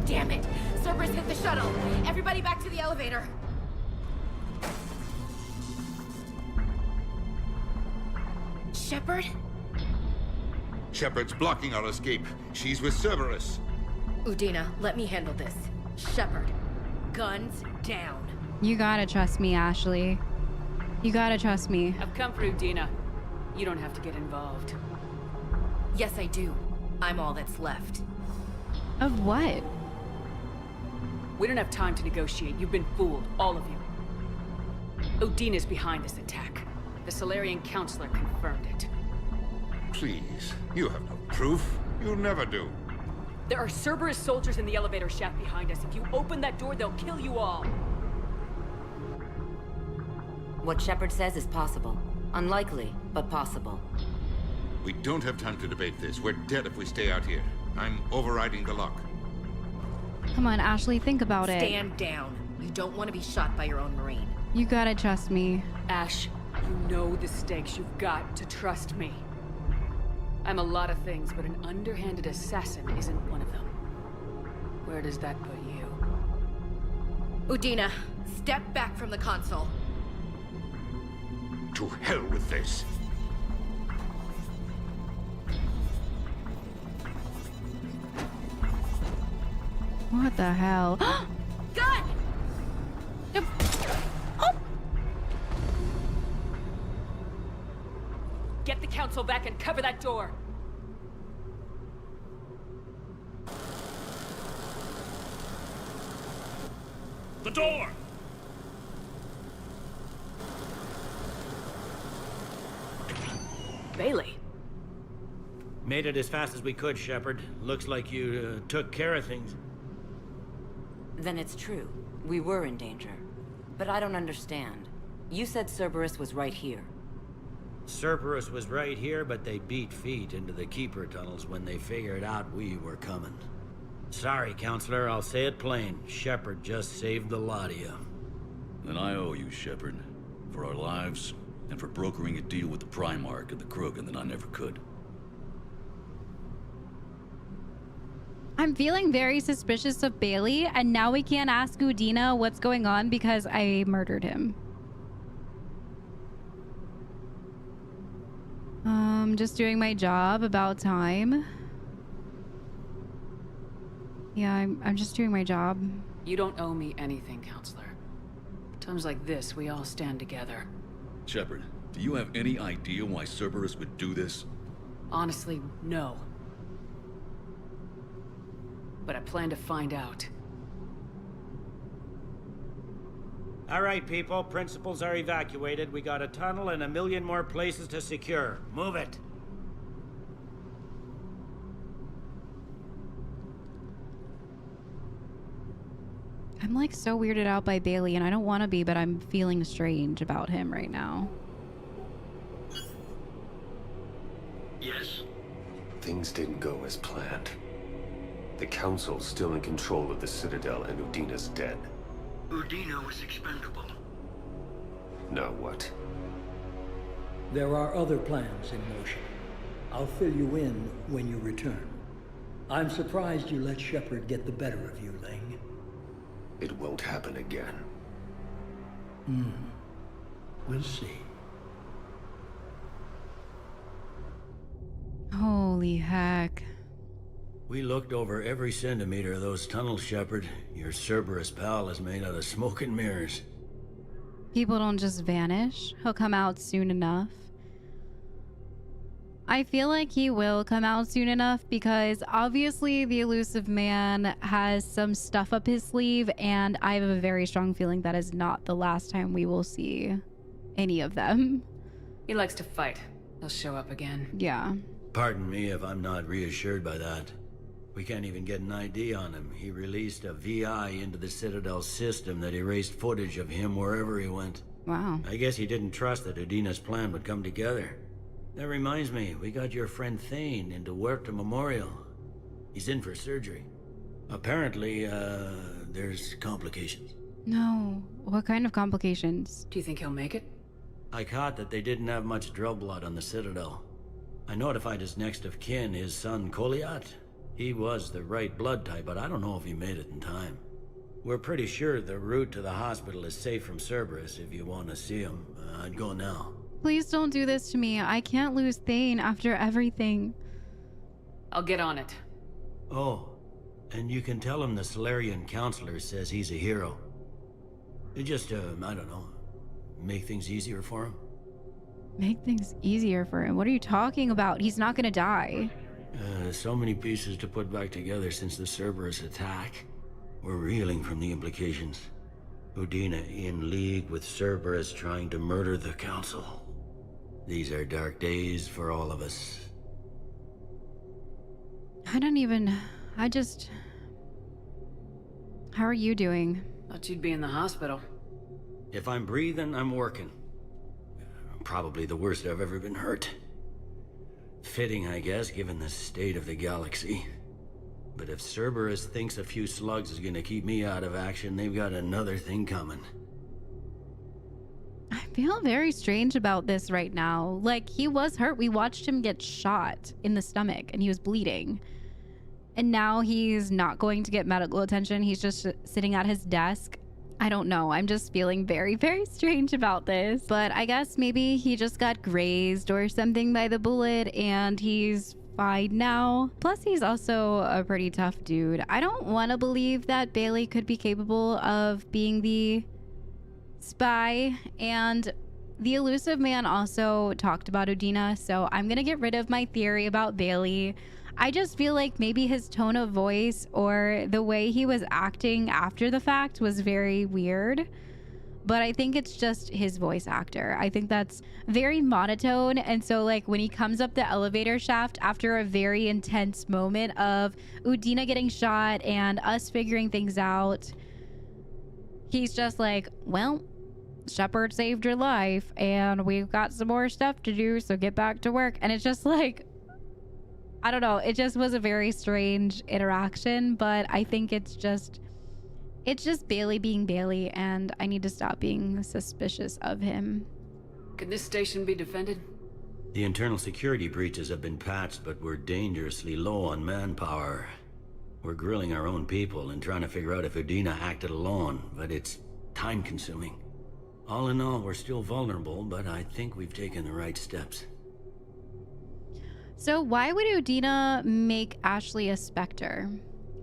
Damn it! Cerberus hit the shuttle! Everybody back to the elevator! Shepard? Shepard's blocking our escape. She's with Cerberus. Udina, let me handle this. Shepard, guns down. You gotta trust me, Ashley. You gotta trust me. I've come for Udina. You don't have to get involved. Yes, I do. I'm all that's left. Of what? We don't have time to negotiate. You've been fooled, all of you. Udina's behind this attack. The Solarian Counselor confirmed it. Please, you have no proof. You never do. There are Cerberus soldiers in the elevator shaft behind us. If you open that door, they'll kill you all. What Shepard says is possible. Unlikely, but possible. We don't have time to debate this. We're dead if we stay out here. I'm overriding the lock. Come on, Ashley, think about it. Stand down. You don't want to be shot by your own Marine. You gotta trust me. Ash, you know the stakes. You've got to trust me. I'm a lot of things, but an underhanded assassin isn't one of them. Where does that put you? Udina, step back from the console. To hell with this. What the hell? Gun! Oh! Get the council back and cover that door. The door! Bailey. Made it as fast as we could, Shepard. Looks like you took care of things. Then it's true. We were in danger. But I don't understand. You said Cerberus was right here. Cerberus was right here, but they beat feet into the Keeper tunnels when they figured out we were coming. Sorry, Counselor, I'll say it plain. Shepard just saved the lot of you. Then I owe you, Shepard. For our lives, and for brokering a deal with the Primarch and the Krogan that I never could. I'm feeling very suspicious of Bailey, and now we can't ask Udina what's going on because I murdered him. Just doing my job, about time. Yeah, I'm just doing my job. You don't owe me anything, Counselor. Times like this, we all stand together. Shepard, do you have any idea why Cerberus would do this? Honestly, no. But I plan to find out. All right, people. Principals are evacuated. We got a tunnel and 1 million more places to secure. Move it. I'm like so weirded out by Bailey, and I don't want to be, but I'm feeling strange about him right now. Yes? Things didn't go as planned. The Council's still in control of the Citadel, and Udina's dead. Udina was expendable. Now what? There are other plans in motion. I'll fill you in when you return. I'm surprised you let Shepard get the better of you, Ling. It won't happen again. We'll see. Holy heck. We looked over every centimeter of those tunnels, Shepard. Your Cerberus pal is made out of smoke and mirrors. People don't just vanish. He'll come out soon enough. I feel like he will come out soon enough because obviously the elusive man has some stuff up his sleeve, and I have a very strong feeling that is not the last time we will see any of them. He likes to fight. He'll show up again. Yeah. Pardon me if I'm not reassured by that. We can't even get an ID on him. He released a VI into the Citadel system that erased footage of him wherever he went. Wow. I guess he didn't trust that Udina's plan would come together. That reminds me, we got your friend Thane into Huerta Memorial. He's in for surgery. Apparently, there's complications. No. What kind of complications? Do you think he'll make it? I caught that they didn't have much drug blood on the Citadel. I notified his next of kin, his son Koliat. He was the right blood type, but I don't know if he made it in time. We're pretty sure the route to the hospital is safe from Cerberus. If you want to see him, I'd go now. Please don't do this to me. I can't lose Thane after everything. I'll get on it. Oh, and you can tell him the Solarian counselor says he's a hero. It just, I don't know, make things easier for him. Make things easier for him? What are you talking about? He's not gonna die. So many pieces to put back together since the Cerberus attack. We're reeling from the implications. Udina in league with Cerberus trying to murder the Council. These are dark days for all of us. How are you doing? Thought you'd be in the hospital. If I'm breathing, I'm working. Probably the worst I've ever been hurt. Fitting, I guess, given the state of the galaxy. But if Cerberus thinks a few slugs is gonna keep me out of action, they've got another thing coming. I feel very strange about this right now. Like, he was hurt. We watched him get shot in the stomach and he was bleeding. And now he's not going to get medical attention. He's just sitting at his desk. I don't know. I'm just feeling very, very strange about this. But I guess maybe he just got grazed or something by the bullet and he's fine now. Plus, he's also a pretty tough dude. I don't want to believe that Bailey could be capable of being the spy. And the elusive man also talked about Udina, so I'm gonna get rid of my theory about Bailey. I just feel like maybe his tone of voice or the way he was acting after the fact was very weird. But I think it's just his voice actor. I think that's very monotone. And so like when he comes up the elevator shaft after a very intense moment of Udina getting shot and us figuring things out, he's just like, well, Shepard saved your life and we've got some more stuff to do, so get back to work. And it's just like, I don't know, it just was a very strange interaction, but I think it's just Bailey being Bailey, and I need to stop being suspicious of him. Can this station be defended? The internal security breaches have been patched, but we're dangerously low on manpower. We're grilling our own people and trying to figure out if Udina acted alone, but it's time-consuming. All in all, we're still vulnerable, but I think we've taken the right steps. So why would Udina make Ashley a Spectre?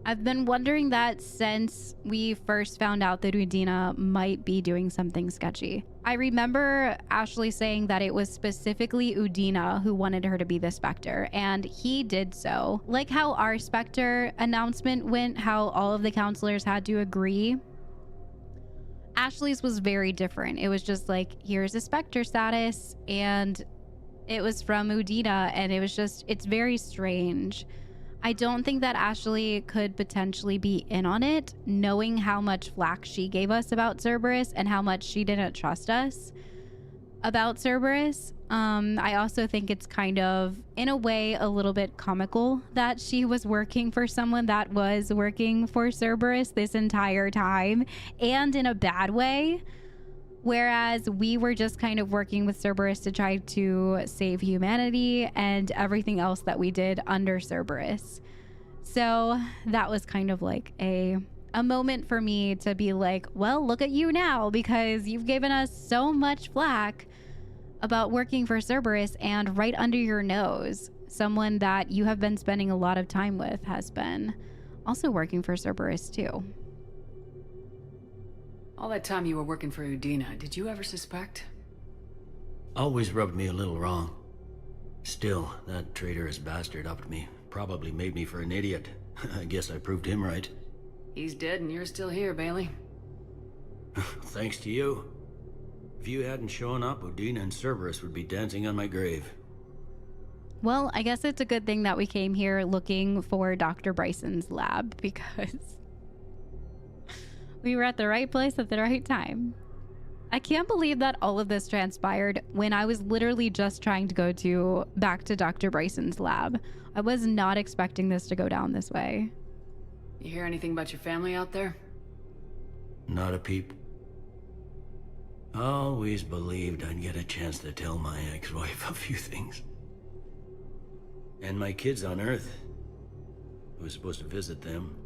I've been wondering that since we first found out that Udina might be doing something sketchy. I remember Ashley saying that it was specifically Udina who wanted her to be the Spectre, and he did so. Like how our Spectre announcement went, how all of the counselors had to agree. Ashley's was very different. It was just like, here's a Spectre status, and it was from Udina, and it was just, it's very strange. I don't think that Ashley could potentially be in on it, knowing how much flack she gave us about Cerberus and how much she didn't trust us about Cerberus. I also think it's kind of, in a way, a little bit comical that she was working for someone that was working for Cerberus this entire time, and in a bad way. Whereas we were just kind of working with Cerberus to try to save humanity and everything else that we did under Cerberus. So that was kind of like a moment for me to be like, well, look at you now, because you've given us so much flack about working for Cerberus, and right under your nose, someone that you have been spending a lot of time with has been also working for Cerberus too. All that time you were working for Udina, did you ever suspect? Always rubbed me a little wrong. Still, that traitorous bastard upped me. Probably made me for an idiot. I guess I proved him right. He's dead and you're still here, Bailey. Thanks to you. If you hadn't shown up, Udina and Cerberus would be dancing on my grave. Well, I guess it's a good thing that we came here looking for Dr. Bryson's lab, because we were at the right place at the right time. I can't believe that all of this transpired when I was literally just trying to go back to Dr. Bryson's lab. I was not expecting this to go down this way. You hear anything about your family out there? Not a peep. Always believed I'd get a chance to tell my ex-wife a few things. And my kids on Earth. I was supposed to visit them.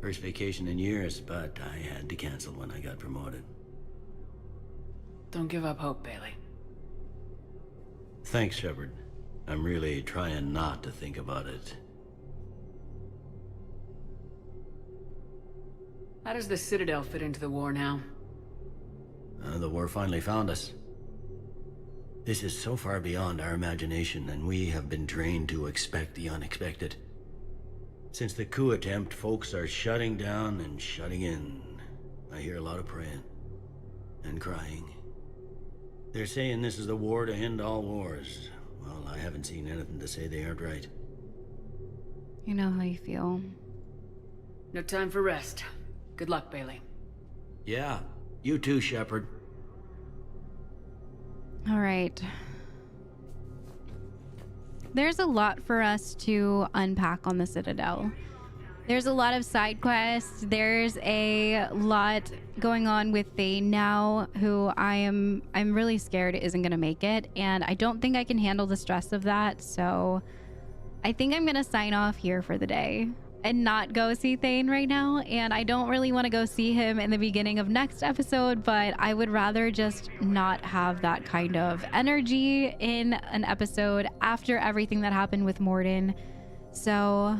First vacation in years, but I had to cancel when I got promoted. Don't give up hope, Bailey. Thanks, Shepard. I'm really trying not to think about it. How does the Citadel fit into the war now? The war finally found us. This is so far beyond our imagination, and we have been trained to expect the unexpected. Since the coup attempt, folks are shutting down and shutting in. I hear a lot of praying and crying. They're saying this is the war to end all wars. Well, I haven't seen anything to say they aren't right. You know how you feel. No time for rest. Good luck, Bailey. Yeah, you too, Shepard. All right. There's a lot for us to unpack on the Citadel. There's a lot of side quests. There's a lot going on with Thane now, who I'm really scared isn't gonna make it, and I don't think I can handle the stress of that, so I think I'm gonna sign off here for the day and not go see Thane right now. And I don't really want to go see him in the beginning of next episode, but I would rather just not have that kind of energy in an episode after everything that happened with Mordin. So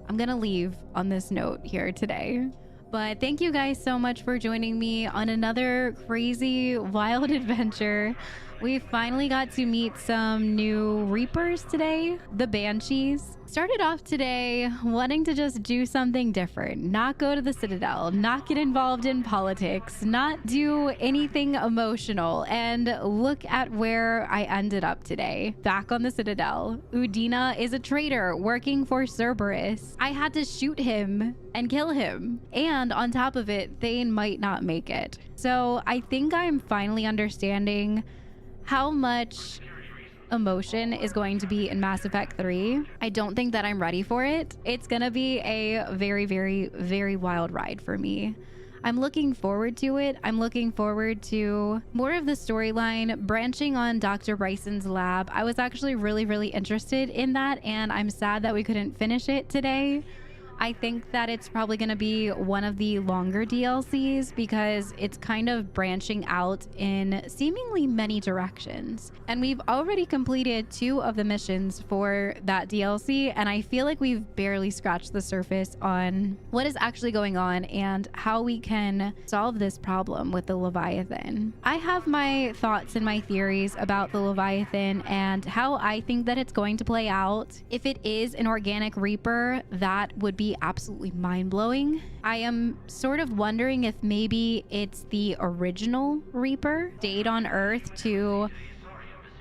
I'm gonna leave on this note here today. But thank you guys so much for joining me on another crazy, wild adventure. We finally got to meet some new Reapers today, the Banshees. Started off today wanting to just do something different, not go to the Citadel, not get involved in politics, not do anything emotional, and look at where I ended up today. Back on the Citadel. Udina is a traitor working for Cerberus. I had to shoot him and kill him. And on top of it, Thane might not make it. So I think I'm finally understanding how much emotion is going to be in Mass Effect 3. I don't think that I'm ready for it. It's gonna be a very, very, very wild ride for me. I'm looking forward to it. I'm looking forward to more of the storyline branching on Dr. Bryson's lab. I was actually really, really interested in that, and I'm sad that we couldn't finish it today. I think that it's probably going to be one of the longer DLCs because it's kind of branching out in seemingly many directions. And we've already completed 2 of the missions for that DLC, and I feel like we've barely scratched the surface on what is actually going on and how we can solve this problem with the Leviathan. I have my thoughts and my theories about the Leviathan and how I think that it's going to play out. If it is an organic Reaper, that would be absolutely mind-blowing. I am sort of wondering if maybe it's the original Reaper stayed on Earth to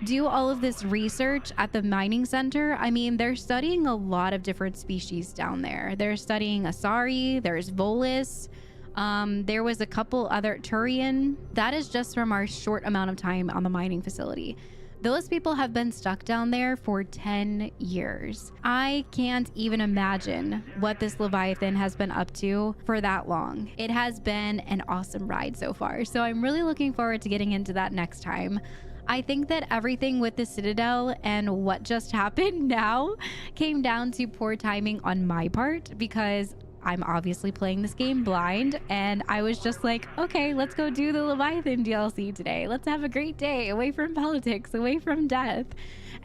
do all of this research at the mining center. I mean, they're studying a lot of different species down there. They're studying Asari, there's Volus, there was a couple other Turian. That is just from our short amount of time on the mining facility. Those people have been stuck down there for 10 years. I can't even imagine what this Leviathan has been up to for that long. It has been an awesome ride so far, so I'm really looking forward to getting into that next time. I think that everything with the Citadel and what just happened now came down to poor timing on my part, because I'm obviously playing this game blind, and I was just like, okay, let's go do the Leviathan DLC today. Let's have a great day away from politics, away from death.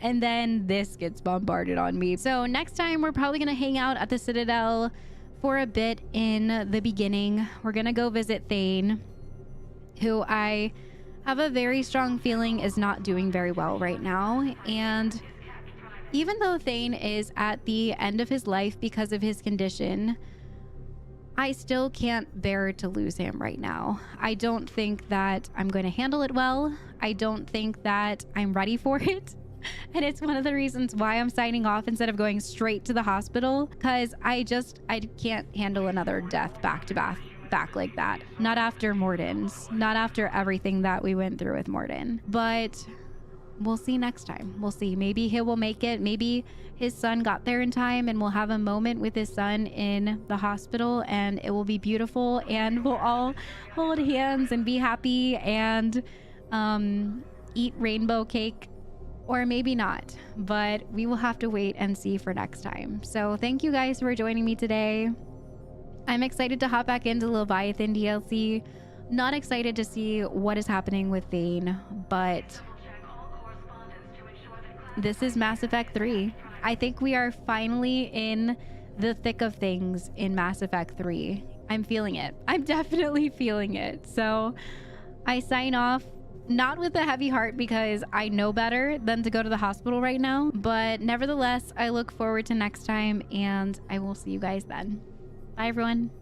And then this gets bombarded on me. So next time we're probably gonna hang out at the Citadel for a bit in the beginning. We're gonna go visit Thane, who I have a very strong feeling is not doing very well right now. And even though Thane is at the end of his life because of his condition, I still can't bear to lose him right now. I don't think that I'm going to handle it well. I don't think that I'm ready for it. And it's one of the reasons why I'm signing off instead of going straight to the hospital, because I can't handle another death back to back like that. Not after Morden's, not after everything that we went through with Morden. But we'll see next time. We'll see. Maybe he will make it. Maybe his son got there in time and we'll have a moment with his son in the hospital and it will be beautiful and we'll all hold hands and be happy and eat rainbow cake. Or maybe not, but we will have to wait and see for next time. So thank you guys for joining me today. I'm excited to hop back into Leviathan DLC. Not excited to see what is happening with Thane, but this is Mass Effect 3. I think we are finally in the thick of things in Mass Effect 3. I'm feeling it. I'm definitely feeling it. So I sign off. Not with a heavy heart because I know better than to go to the hospital right now. But nevertheless, I look forward to next time and I will see you guys then. Bye, everyone.